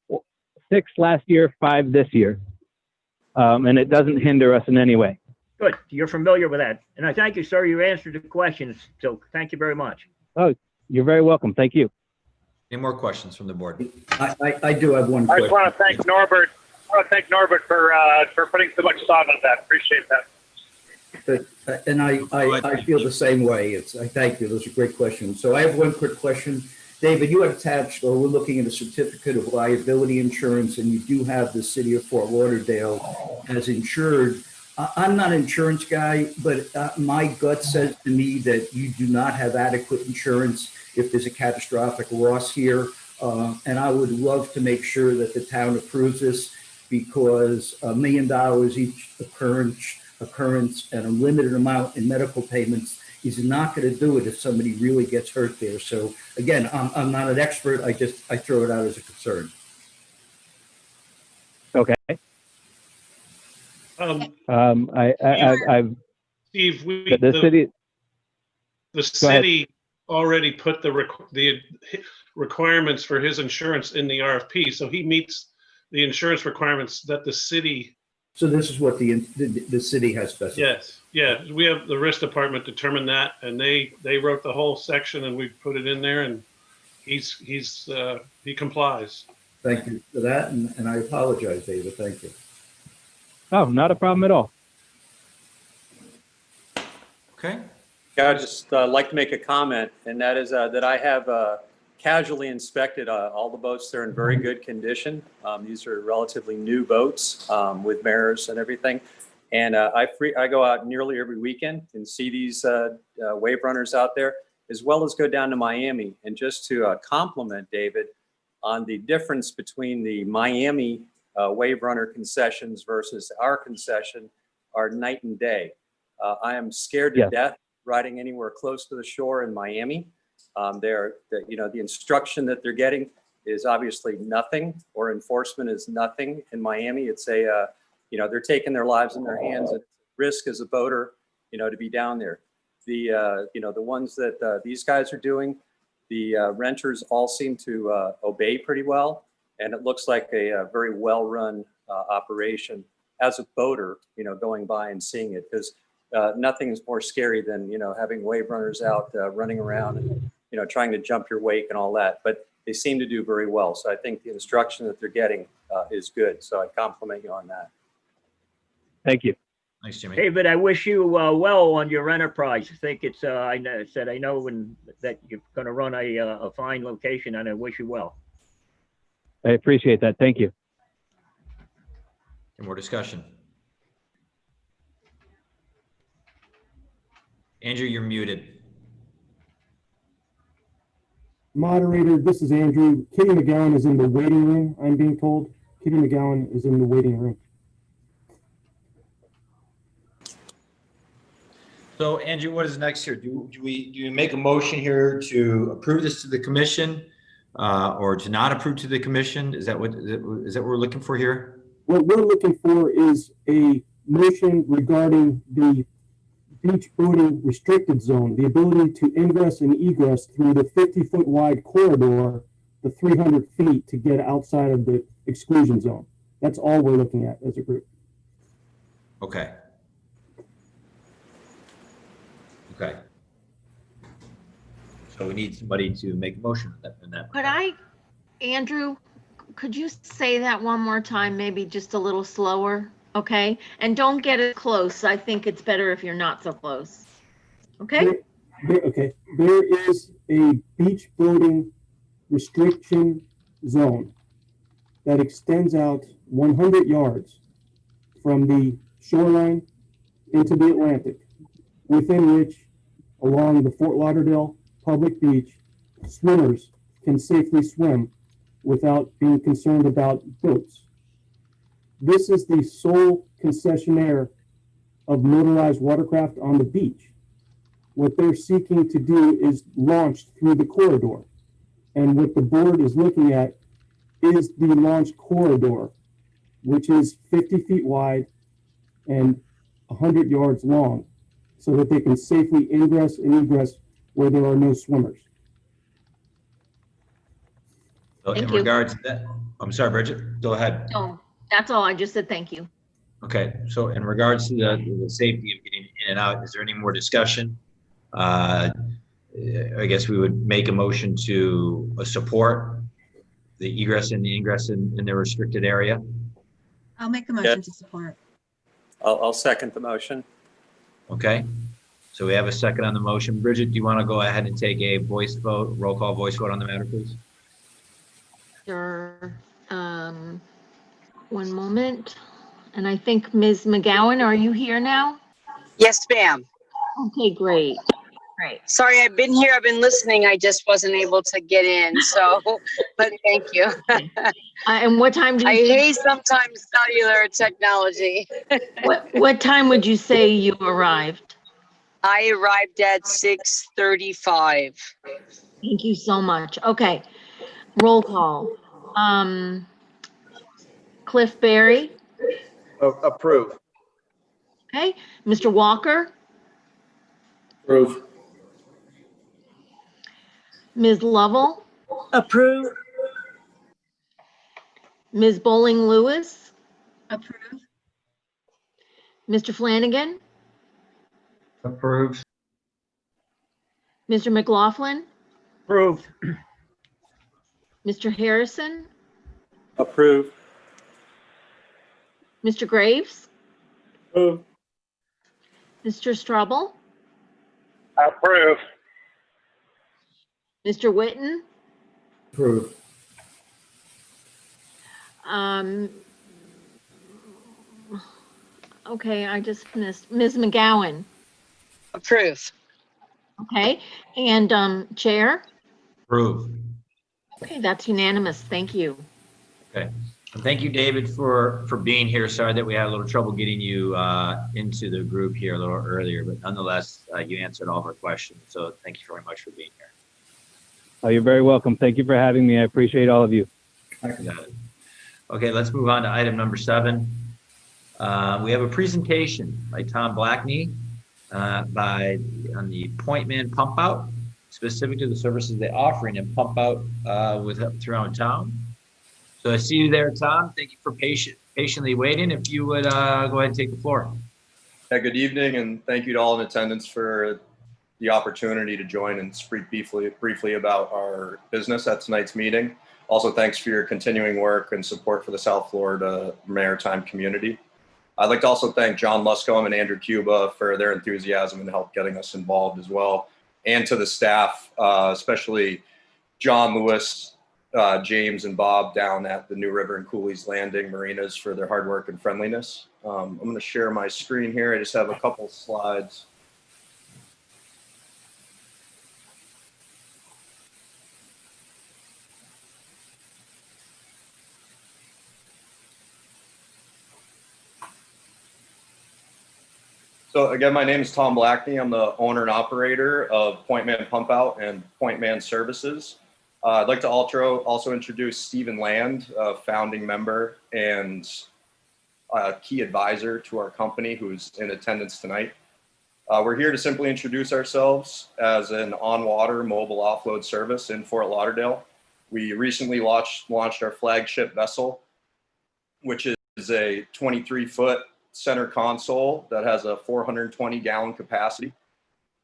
6 last year, 5 this year. And it doesn't hinder us in any way. Good. You're familiar with that. And I thank you, sir. You answered the questions. So thank you very much. Oh, you're very welcome. Thank you. Any more questions from the board? I do have one I just question. want to thank Norbert. For putting so much thought on that. Appreciate that. But, and I feel the same way. I thank you. Those are great questions. So I have one quick question. David, you have attached, or we're looking at a certificate of liability insurance, and you do have the City of Fort Lauderdale as insured. I'm not an insurance guy, but my gut says to me that you do not have adequate insurance if there's a catastrophic loss here. And I would love to make sure that the town approves this, because $1 million each occurrence and a limited amount in medical payments is not going to do it if somebody really gets hurt there. So again, I'm not an expert. I throw it out as a concern. Okay. I've Steve, the city already put the requirements for his insurance in the RFP, so he meets the insurance requirements that the city. So this is what the city has specified. Yes, yeah, we have the risk department determined that, and they wrote the whole section, and we put it in there, and he complies. Thank you for that, and I apologize, David. Thank you. Oh, not a problem at all. Okay. Yeah, I'd just like to make a comment, and that is that I have casually inspected all the boats. They're in very good condition. These are relatively new boats with mirrors and everything. And I go out nearly every weekend and see these wave runners out there, as well as go down to Miami. And just to compliment David on the difference between the Miami wave runner concessions versus our concession are night and day. I am scared to death riding anywhere close to the shore in Miami. The instruction that they're getting is obviously nothing, or enforcement is nothing in Miami. It's they're taking their lives in their hands and risk as a boater, to be down there. The ones that these guys are doing, the renters all seem to obey pretty well. And it looks like a very well-run operation as a boater, going by and seeing it, because nothing is more scary than, having wave runners out running around and, trying to jump your wake and all that. But they seem to do very well. So I think the instruction that they're getting is good. So I compliment you on that. Thank you. Thanks, Jimmy. David, I wish you well on your enterprise. I think it's, I know that you're going to run a fine location, and I wish you well. I appreciate that. Thank you. Any more discussion? Andrew, you're muted. Moderator, this is Andrew. Kitty McGowan is in the waiting room, I'm being told. Kitty McGowan is in the waiting room. So Andrew, what is next here? Do you make a motion here to approve this to the commission or to not approve to the commission? Is that what we're looking for here? What we're looking for is a motion regarding the beach boating restricted zone, the ability to ingress and egress through the 50-foot wide corridor, the 300 feet to get outside of the exclusion zone. That's all we're looking at as a group. Okay. Okay. So we need somebody to make a motion in that. Could Andrew, could you say that one more time, maybe just a little slower? Okay, and don't get it close. I think it's better if you're not so close. Okay? Okay, there is a beach boating restriction zone that extends out 100 yards from the shoreline into the Atlantic, within which, along the Fort Lauderdale public beach, swimmers can safely swim without being concerned about boats. This is the sole concessionaire of motorized watercraft on the beach. What they're seeking to do is launch through the corridor. And what the board is looking at is the launch corridor, which is 50 feet wide and 100 yards long, so that they can safely ingress and egress where there are no swimmers. So in regards to that, I'm sorry, Bridget, go ahead. No, that's all. I just said thank you. Okay, so in regards to the safety of getting in and out, is there any more discussion? I guess we would make a motion to support the egress and the ingress in the restricted area. I'll make a motion to support. I'll second the motion. Okay, so we have a second on the motion. Bridget, do you want to go ahead and take a voice vote, roll call voice vote on the matter, please? Sure. One moment. And I think Ms. McGowan, are you here now? Yes, ma'am. Okay, great. Great. Sorry, I've been here. I've been listening. I just wasn't able to get in. So, but thank you. And what time do you I hate sometimes cellular technology. what time would you say you arrived? I arrived at 6:35. Thank you so much. Okay. Roll call. Cliff Berry. Approve. Okay. Mr. Walker. Approve. Ms. Lovell. Approve. Ms. Bowling Lewis. Approve. Mr. Flanagan. Approve. Mr. McLaughlin. Approve. Mr. Harrison. Approve. Mr. Graves. Approve. Mr. Strubble. Approve. Mr. Witten. Approve. Okay, I just missed Ms. McGowan. Approve. Okay, and Chair? Approve. Okay, that's unanimous. Thank you. Okay. And thank you, David, for being here. Sorry that we had a little trouble getting you into the group here a little earlier, but nonetheless, you answered all of our questions. So thank you very much for being here. Oh, you're very welcome. Thank you for having me. I appreciate all of you. You got it. Okay, let's move on to item number 7. We have a presentation by Tom Blackney on the Point Man Pump Out, specific to the services they're offering and pump out throughout town. So I see you there, Tom. Thank you for patiently waiting. If you would go ahead and take the floor. Yeah, good evening, and thank you to all in attendance for the opportunity to join and speak briefly about our business at tonight's meeting. Also, thanks for your continuing work and support for the South Florida maritime community. I'd like to also thank John Luscombe and Andrew Cuba for their enthusiasm and help getting us involved as well. And to the staff, especially John, Lewis, James, and Bob down at the New River and Cooley's Landing Marinas for their hard work and friendliness. I'm going to share my screen here. I just have a couple slides. So again, my name is Tom Blackney. I'm the owner and operator of Point Man Pump Out and Point Man Services. I'd like to also introduce Stephen Land, a founding member and a key advisor to our company who's in attendance tonight. We're here to simply introduce ourselves as an on-water mobile offload service in Fort Lauderdale. We recently launched our flagship vessel, which is a 23-foot center console that has a 420 gallon capacity.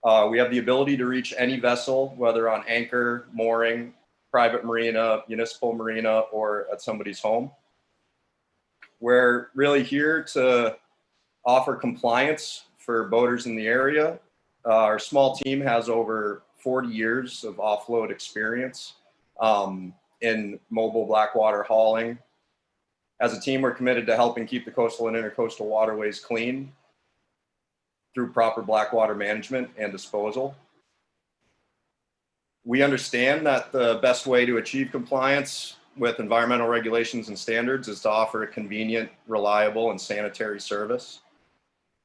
We have the ability to reach any vessel, whether on anchor, mooring, private marina, municipal marina, or at somebody's home. We're really here to offer compliance for boaters in the area. Our small team has over 40 years of offload experience in mobile blackwater hauling. As a team, we're committed to helping keep the coastal and intercoastal waterways clean through proper blackwater management and disposal. We understand that the best way to achieve compliance with environmental regulations and standards is to offer a convenient, reliable, and sanitary service.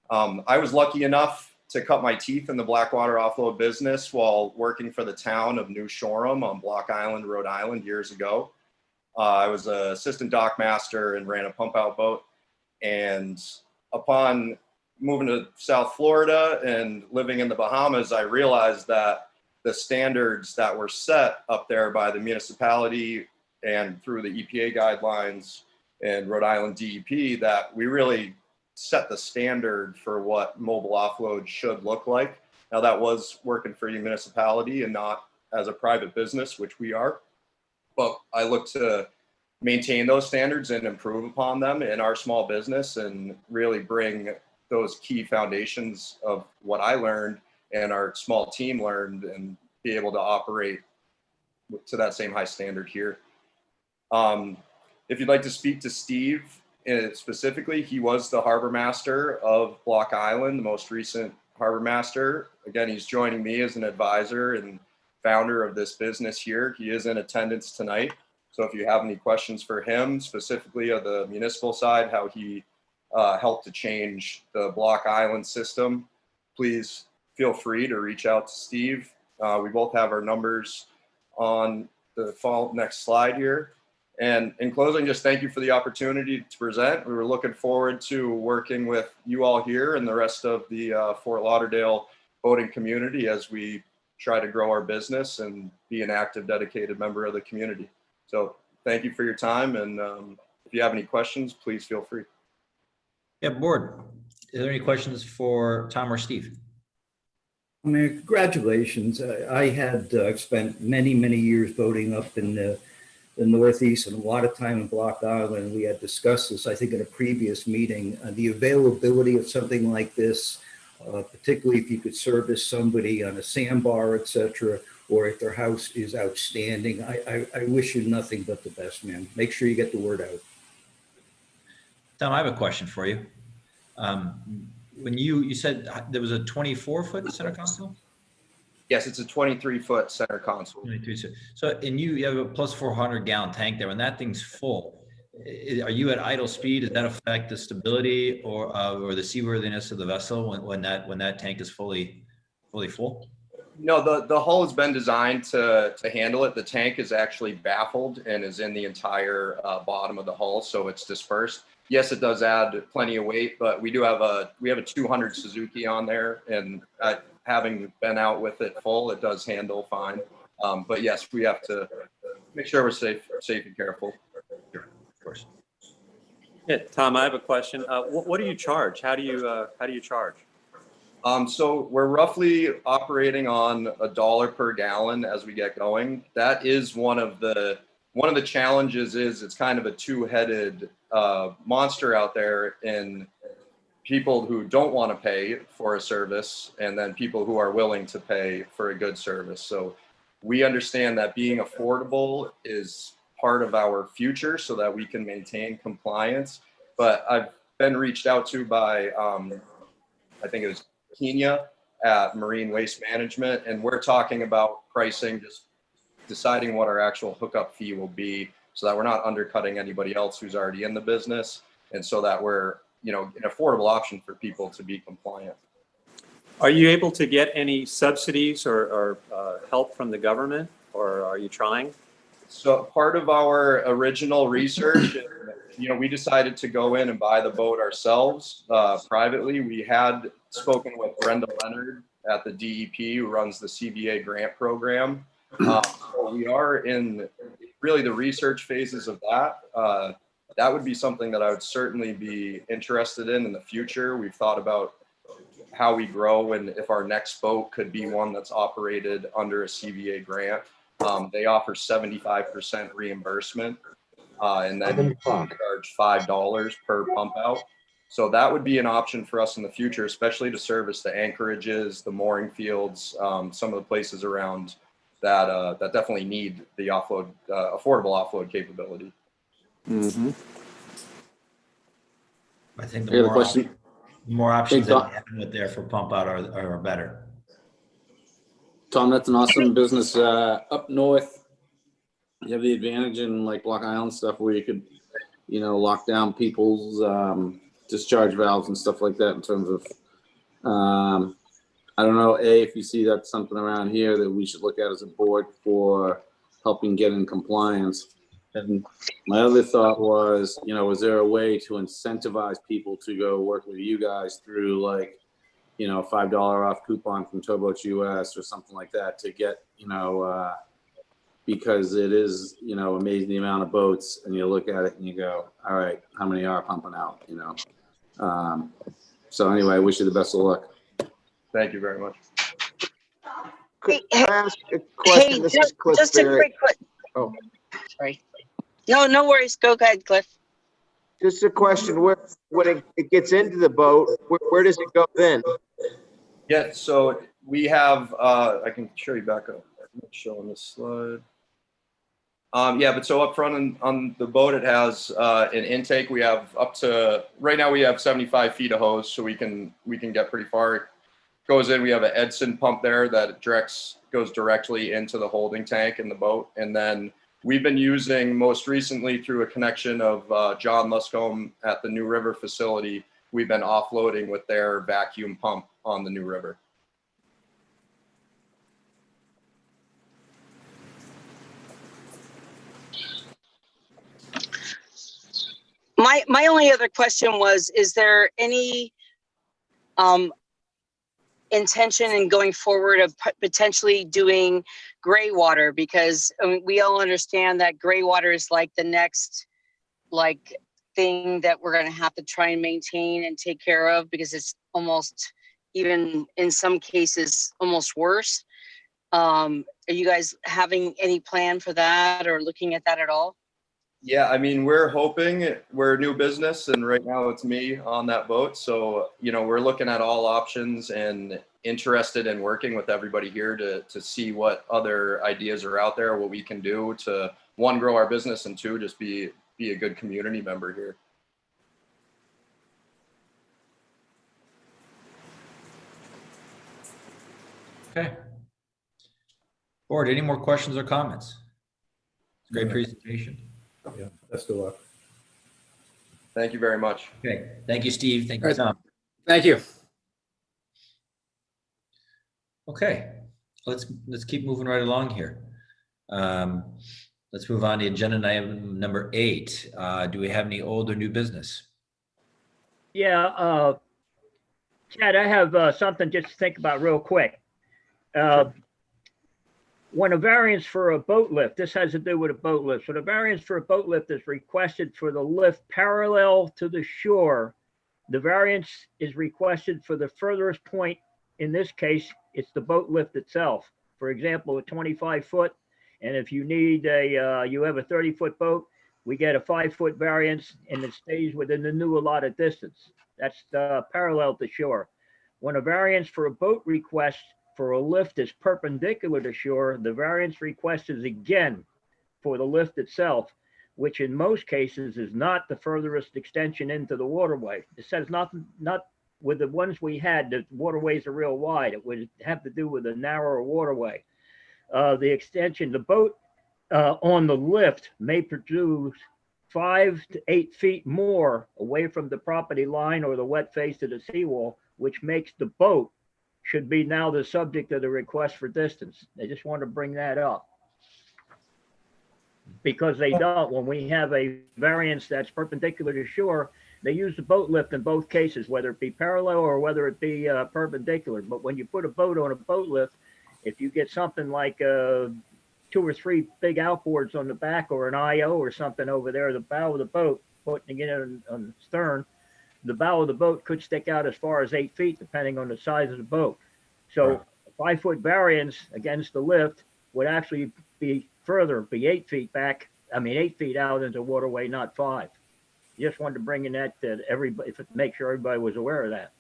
I was lucky enough to cut my teeth in the blackwater offload business while working for the town of New Shoreham on Block Island, Rhode Island years ago. I was an assistant dock master and ran a pump out boat. And upon moving to South Florida and living in the Bahamas, I realized that the standards that were set up there by the municipality and through the EPA guidelines and Rhode Island DEP, that we really set the standard for what mobile offload should look like. Now, that was working for a municipality and not as a private business, which we are. But I look to maintain those standards and improve upon them in our small business and really bring those key foundations of what I learned and our small team learned and be able to operate to that same high standard here. If you'd like to speak to Steve specifically, he was the harbor master of Block Island, the most recent harbor master. Again, he's joining me as an advisor and founder of this business here. He is in attendance tonight. So if you have any questions for him, specifically of the municipal side, how he helped to change the Block Island system, please feel free to reach out to Steve. We both have our numbers on the next slide here. And in closing, just thank you for the opportunity to present. We were looking forward to working with you all here and the rest of the Fort Lauderdale boating community as we try to grow our business and be an active, dedicated member of the community. So thank you for your time. And if you have any questions, please feel free. Yeah, board, are there any questions for Tom or Steve? I mean, congratulations. I had spent many, many years boating up in the Northeast and a lot of time in Block Island. We had discussed this, I think, in a previous meeting. The availability of something like this, particularly if you could service somebody on a sandbar, etc., or if their house is outstanding. I wish you nothing but the best, man. Make sure you get the word out. Tom, I have a question for you. When you said there was a 24-foot center console? Yes, it's a 23-foot center console. 23. So, and you have a plus 400-gallon tank there. When that thing's full, are you at idle speed? Does that affect the stability or the seaworthiness of the vessel when that tank is fully full? No, the hull has been designed to handle it. The tank is actually baffled and is in the entire bottom of the hull, so it's dispersed. Yes, it does add plenty of weight, but we have a 200 Suzuki on there, and having been out with it full, it does handle fine. But yes, we have to make sure we're safe and careful. Sure, of course. Yeah, Tom, I have a question. What do you charge? How do you charge? So we're roughly operating on $1 per gallon as we get going. That is one of the challenges. Is it's kind of a two-headed monster out there in people who don't want to pay for a service and then people who are willing to pay for a good service. So we understand that being affordable is part of our future so that we can maintain compliance. But I've been reached out to by, I think it was Kenya at Marine Waste Management, and we're talking about pricing, just deciding what our actual hookup fee will be so that we're not undercutting anybody else who's already in the business, and so that we're, an affordable option for people to be compliant. Are you able to get any subsidies or help from the government, or are you trying? So part of our original research, we decided to go in and buy the boat ourselves privately. We had spoken with Brenda Leonard at the DEP, who runs the CBA grant program. So we are in really the research phases of that. That would be something that I would certainly be interested in the future. We've thought about how we grow and if our next boat could be one that's operated under a CVA grant. They offer 75% reimbursement, and then you charge $5 per pump out. So that would be an option for us in the future, especially to service the anchorages, the mooring fields, some of the places around that that definitely need the offload, affordable offload capability. I think Any other question? more options Hey, that Tom. we have with there for pump out are better. Tom, that's an awesome business up north. You have the advantage in like Block Island stuff where you could, you know, lock down people's discharge valves and stuff like that in terms of, I don't know, if you see that's something around here that we should look at as a board for helping get in compliance. And my other thought was, you know, is there a way to incentivize people to go work with you guys through like, you know, $5 off coupon from Towboats US or something like that to get, you know, because it is, you know, amazing the amount of boats, and you look at it and you go, all right, how many are pumping out, you know? So anyway, I wish you the best of luck. Thank you very much. Could I ask a question? Hey, This is Cliff just a Barrett. quick question. Oh, Sorry. No worries. Go ahead, Cliff. just a question. Where when it gets into the boat, where does it go then? Yeah, so we have, I can show you back up. I'm not showing this slide. Yeah, but so up front on the boat, it has an intake. We have up to, right now we have 75 feet of hose, so we can get pretty far. It goes in, we have an Edson pump there that goes directly into the holding tank in the boat. And then we've been using most recently through a connection of John Luscombe at the New River facility. We've been offloading with their vacuum pump on the New River. My only other question was, is there any intention in going forward of potentially doing gray water? Because we all understand that gray water is like the next thing that we're going to have to try and maintain and take care of, because it's almost, even in some cases, almost worse. Are you guys having any plan for that or looking at that at all? Yeah, I mean, we're hoping. We're a new business, and right now it's me on that boat. So, you know, we're looking at all options and interested in working with everybody here to see what other ideas are out there, what we can do to, one, grow our business, and two, just be a good community member here. Okay. Board, any more questions or comments? Great presentation. Yeah, best of luck. Thank you very much. Okay. Thank you, Steve. Thank you, Tom. Thank you. Okay. Let's keep moving right along here. Let's move on to agenda item number 8. Do we have any old or new business? Yeah, Chad, I have something just to think about real quick. When a variance for a boat lift, this has to do with a boat lift. So the variance for a boat lift is requested for the lift parallel to the shore. The variance is requested for the furthest point. In this case, it's the boat lift itself. For example, a 25-foot, and if you need you have a 30-foot boat, we get a 5-foot variance, and it stays within the new allotted distance. That's parallel to shore. When a variance for a boat request for a lift is perpendicular to shore, the variance request is again for the lift itself, which in most cases is not the furthest extension into the waterway. It says not with the ones we had, the waterways are real wide. It would have to do with a narrower waterway. The extension, the boat on the lift may produce 5 to 8 feet more away from the property line or the wet face of the seawall, which makes the boat should be now the subject of the request for distance. I just want to bring that up. Because they don't, when we have a variance that's perpendicular to shore, they use the boat lift in both cases, whether it be parallel or whether it be perpendicular. But when you put a boat on a boat lift, if you get something like 2 or 3 big outboards on the back or an IO or something over there, the bow of the boat, putting it on the stern, the bow of the boat could stick out as far as 8 feet, depending on the size of the boat. So a 5-foot variance against the lift would actually be further, be 8 feet back. I mean, 8 feet out into waterway, not 5. Just wanted to bring in that to everybody, make sure everybody was aware of that.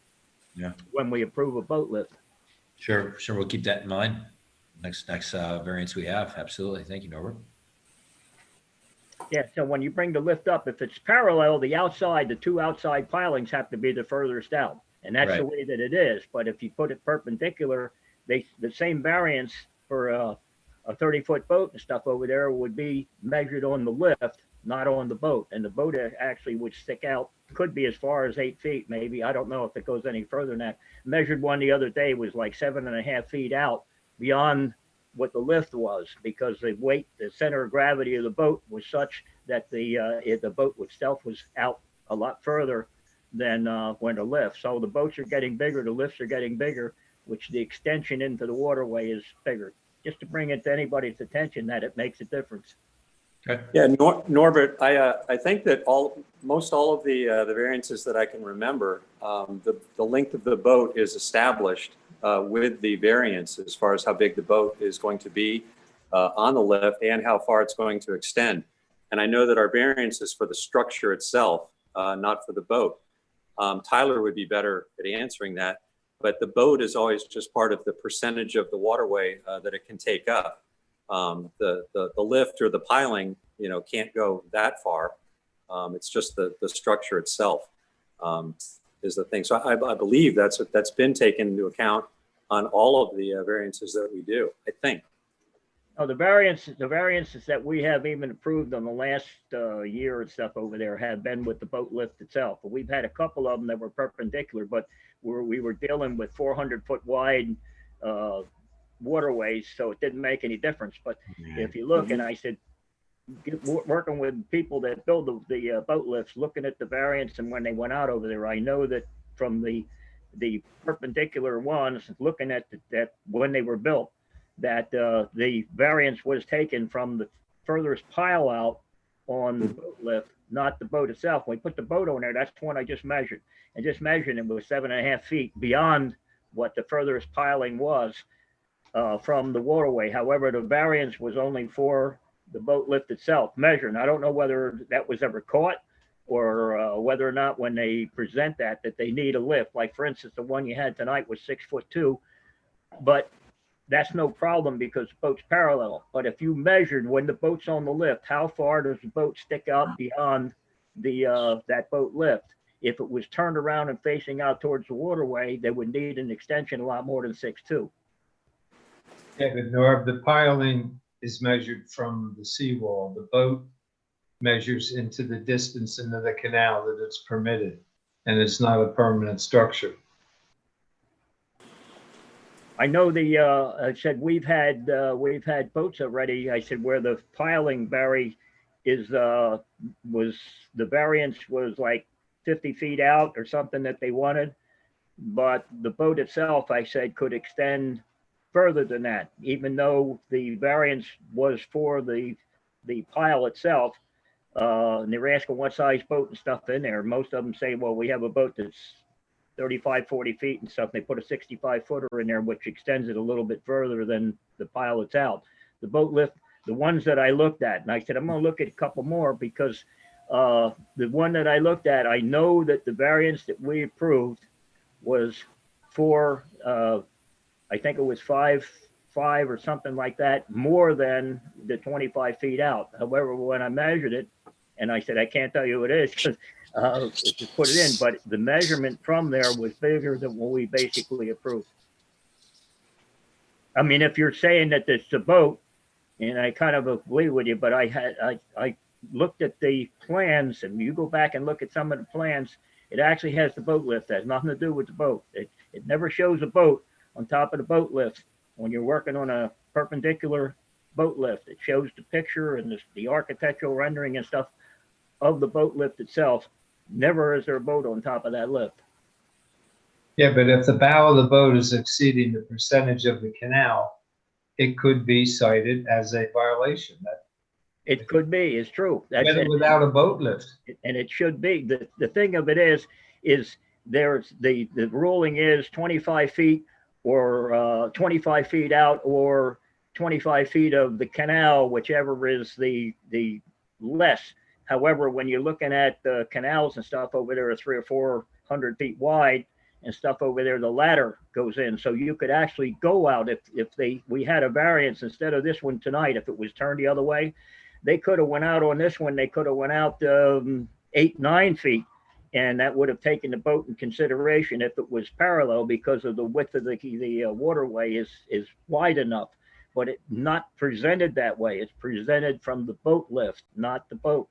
Yeah. When we approve a boat lift. Sure. We'll keep that in mind. Next variance we have. Absolutely. Thank you, Norbert. Yeah, so when you bring the lift up, if it's parallel, the two outside pilings have to be the furthest out. And that's the way that it is. But if you put it perpendicular, the same variance for a 30-foot boat and stuff over there would be measured on the lift, not on the boat. And the boat actually would stick out, could be as far as 8 feet, maybe. I don't know if it goes any further than that. Measured one the other day was like 7.5 feet out beyond what the lift was, because the weight, the center of gravity of the boat was such that the boat itself was out a lot further than when the lift. So the boats are getting bigger, the lifts are getting bigger, which the extension into the waterway is bigger. Just to bring it to anybody's attention that it makes a difference. Okay. Yeah, Norbert, I think that most all of the variances that I can remember, the length of the boat is established with the variance as far as how big the boat is going to be on the lift and how far it's going to extend. And I know that our variance is for the structure itself, not for the boat. Tyler would be better at answering that, but the boat is always just part of the percentage of the waterway that it can take up. The lift or the piling, can't go that far. It's just the structure itself is the thing. So I believe that's been taken into account on all of the variances that we do, I think. Oh, the variances that we have even approved on the last year and stuff over there have been with the boat lift itself. But we've had a couple of them that were perpendicular, but we were dealing with 400-foot wide waterways, so it didn't make any difference. But if you look, and I said, working with people that build the boat lifts, looking at the variance, and when they went out over there, I know that from the perpendicular ones, looking at that when they were built, that the variance was taken from the furthest pile out on the boat lift, not the boat itself. When we put the boat on there, that's one I just measured, and just measured it was 7.5 feet beyond what the furthest piling was from the waterway. However, the variance was only for the boat lift itself measured. I don't know whether that was ever caught or whether or not when they present that they need a lift. Like for instance, the one you had tonight was 6'2", but that's no problem because the boat's parallel. But if you measured when the boat's on the lift, how far does the boat stick out beyond the that boat lift? If it was turned around and facing out towards the waterway, they would need an extension a lot more than 6'2". Yeah, but Norb, the piling is measured from the seawall. The boat measures into the distance into the canal that it's permitted, and it's not a permanent structure. I know I said we've had boats already. I said where the piling, Barry, the variance was like 50 feet out or something that they wanted, but the boat itself, I said, could extend further than that, even though the variance was for the pile itself. And they were asking what size boat and stuff in there. Most of them say, well, we have a boat that's 35, 40 feet and stuff. They put a 65-footer in there, which extends it a little bit further than the pile it's out. The boat lift, the ones that I looked at, and I said, I'm going to look at a couple more because the one that I looked at, I know that the variance that we approved was for, I think it was 5'5" or something like that, more than the 25 feet out. However, when I measured it, and I said, I can't tell you what it is because just put it in, but the measurement from there was bigger than what we basically approved. I mean, if you're saying that it's a boat, and I kind of agree with you, but I looked at the plans, and you go back and look at some of the plans, it actually has the boat lift. That has nothing to do with the boat. It never shows a boat on top of the boat lift when you're working on a perpendicular boat lift. It shows the picture and the architectural rendering and stuff of the boat lift itself. Never is there a boat on top of that lift. Yeah, but if the bow of the boat is exceeding the percentage of the canal, it could be cited as a violation. It could be, it's true. Even without a boat lift. And it should be. The thing of it is, is the ruling is 25 feet or 25 feet out or 25 feet of the canal, whichever is the less. However, when you're looking at the canals and stuff over there are 300 or 400 feet wide and stuff over there, the ladder goes in. So you could actually go out if we had a variance instead of this one tonight, if it was turned the other way, they could have went out on this one. They could have went out 8, 9 feet. And that would have taken the boat in consideration if it was parallel because of the width of the waterway is wide enough. But it's not presented that way. It's presented from the boat lift, not the boat.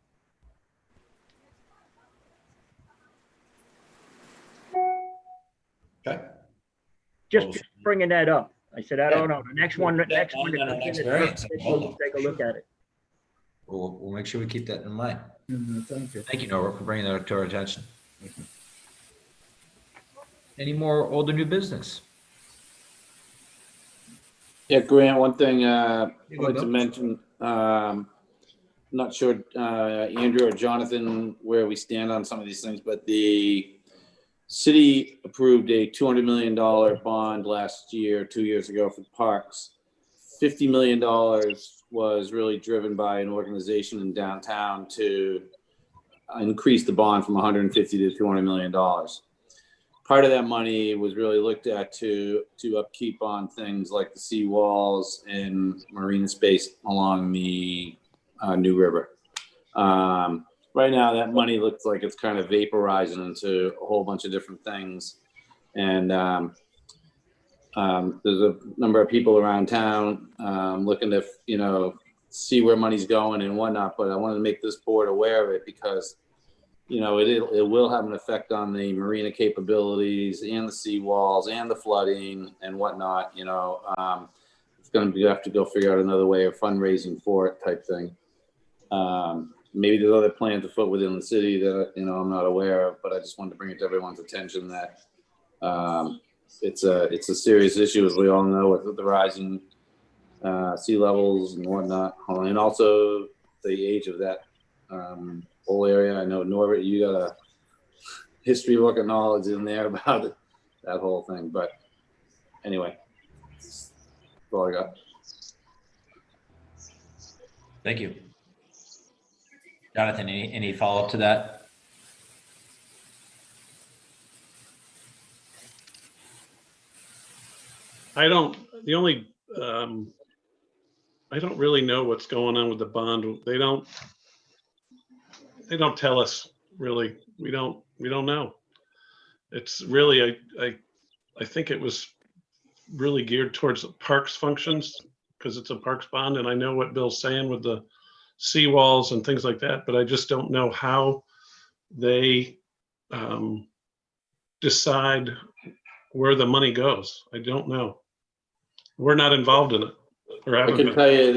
Okay. Just bringing that up. I said, I don't know. The next one, On our next variance. we'll take a look at it. We'll make sure we keep that in mind. Thank you. Thank you, Norbert, for bringing that to our attention. Any more old or new business? Yeah, Grant, one thing I'd go, like to Bill. mention, not sure, Andrew or Jonathan, where we stand on some of these things, but the city approved a $200 million bond last year, 2 years ago for parks. $50 million was really driven by an organization in downtown to increase the bond from 150 to $200 million. Part of that money was really looked at to upkeep on things like the seawalls and marina space along the New River. Right now, that money looks like it's kind of vaporizing into a whole bunch of different things. And there's a number of people around town looking to, see where money's going and whatnot. But I wanted to make this board aware of it because, it will have an effect on the marina capabilities and the seawalls and the flooding and whatnot. It's going to be, you have to go figure out another way of fundraising for it type thing. Maybe there's other plans afoot within the city that, I'm not aware of, but I just wanted to bring it to everyone's attention that it's a serious issue, as we all know, with the rising sea levels and whatnot, and also the age of that whole area. I know, Norbert, you got a history book of knowledge in there about it, that whole thing. But anyway, that's all I got. Thank you. Jonathan, any follow-up to that? I don't really know what's going on with the bond. They don't tell us really. We don't know. It's really, I think it was really geared towards the parks functions because it's a parks bond. And I know what Bill's saying with the seawalls and things like that, but I just don't know how they decide where the money goes. I don't know. We're not involved in it. I can tell you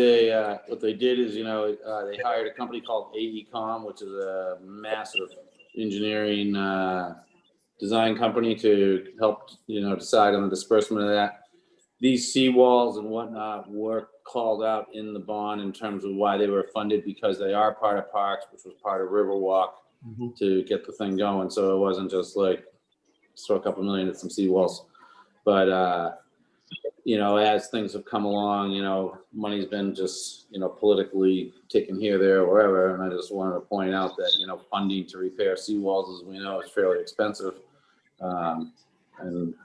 what they did is, they hired a company called AECom, which is a massive engineering design company to help, decide on the disbursement of that. These seawalls and whatnot were called out in the bond in terms of why they were funded, because they are part of parks, which was part of Riverwalk to get the thing going. So it wasn't just like throw a couple million at some seawalls. But, as things have come along, money's been just, politically taken here, there, wherever. And I just wanted to point out that, funding to repair seawalls, as we know, is fairly expensive. And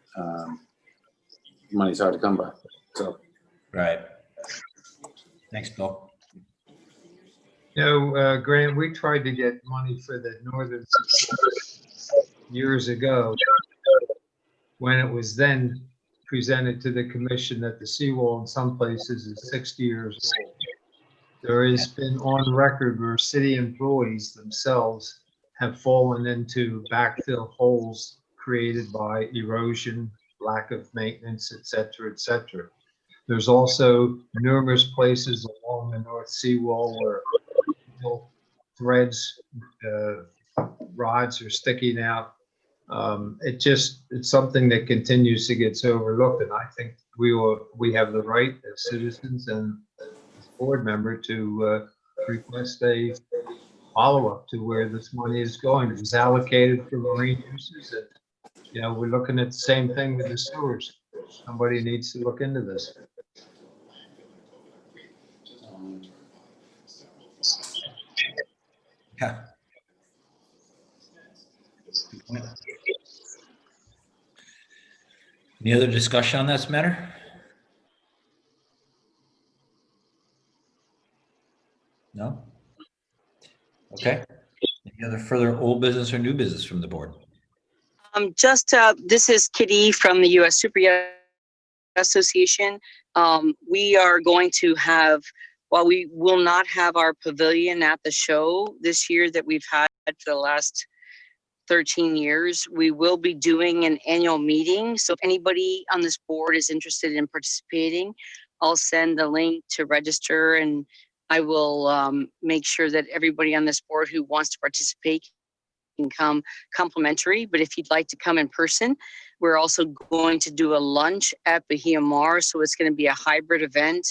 money's hard to come by. So. Right. Thanks, Bill. Grant, we tried to get money for the northern years ago when it was then presented to the commission that the seawall in some places is 60 years old. There has been on record where city employees themselves have fallen into backfill holes created by erosion, lack of maintenance, et cetera, et cetera. There's also numerous places along the North Seawall where threads, rods are sticking out. It's something that continues to get overlooked, and I think we have the right as citizens and as board member to request a follow-up to where this money is going. It was allocated for marine uses, and, you know, we're looking at the same thing with the sewers. Somebody needs to look into this. Yeah. Any other discussion on this matter? No? Okay. Any other further old business or new business from the board? This is Kitty from the U.S. Super Yacht Association. We are going to have, while we will not have our pavilion at the show this year that we've had for the last 13 years, we will be doing an annual meeting. So if anybody on this board is interested in participating, I'll send the link to register, and I will make sure that everybody on this board who wants to participate can come complimentary. But if you'd like to come in person, we're also going to do a lunch at Bahia Mar. So it's going to be a hybrid event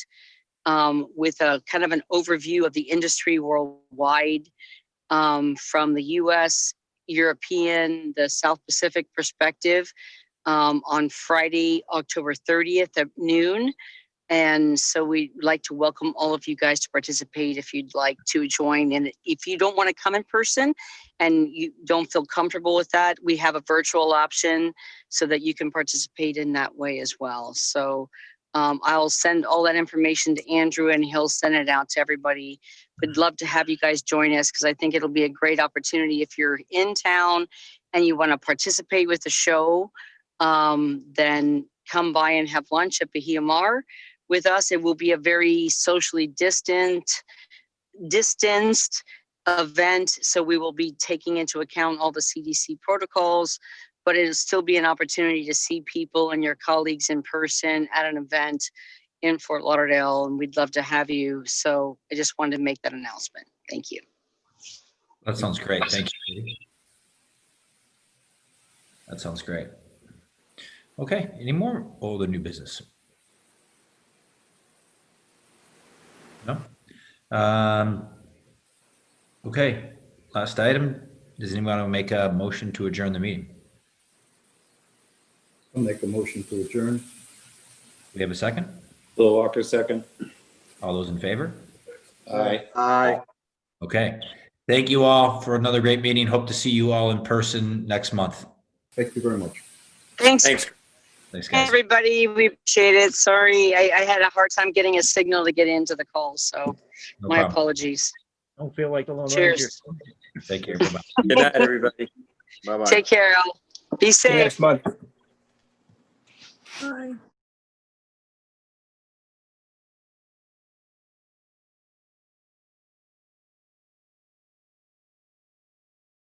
with a kind of an overview of the industry worldwide, from the US, European, the South Pacific perspective, on Friday, October 30th at noon. And so we'd like to welcome all of you guys to participate if you'd like to join. And if you don't want to come in person and you don't feel comfortable with that, we have a virtual option so that you can participate in that way as well. So I'll send all that information to Andrew, and he'll send it out to everybody. We'd love to have you guys join us, because I think it'll be a great opportunity. If you're in town and you want to participate with the show, then come by and have lunch at Bahia Mar with us. It will be a very socially distanced event. So we will be taking into account all the CDC protocols, but it'll still be an opportunity to see people and your colleagues in person at an event in Fort Lauderdale, and we'd love to have you. So I just wanted to make that announcement. Thank you. That sounds great. Thank you. That sounds great. Okay, any more old or new business? No? Okay, last item. Does anyone want to make a motion to adjourn the meeting? I'll make a motion to adjourn. We have a second? Bill Walker, second. All those in favor? Aye. Aye. Okay. Thank you all for another great meeting. Hope to see you all in person next month. Thank you very much. Thanks. Thanks, guys. Everybody, we appreciate it. Sorry, I had a hard time getting a signal to get into the call, so No my problem. apologies. Don't feel like the Lone Cheers. Ranger. Take care. Bye-bye. Good night, everybody. Bye-bye. Take care, all. Be See you safe. next month. Bye.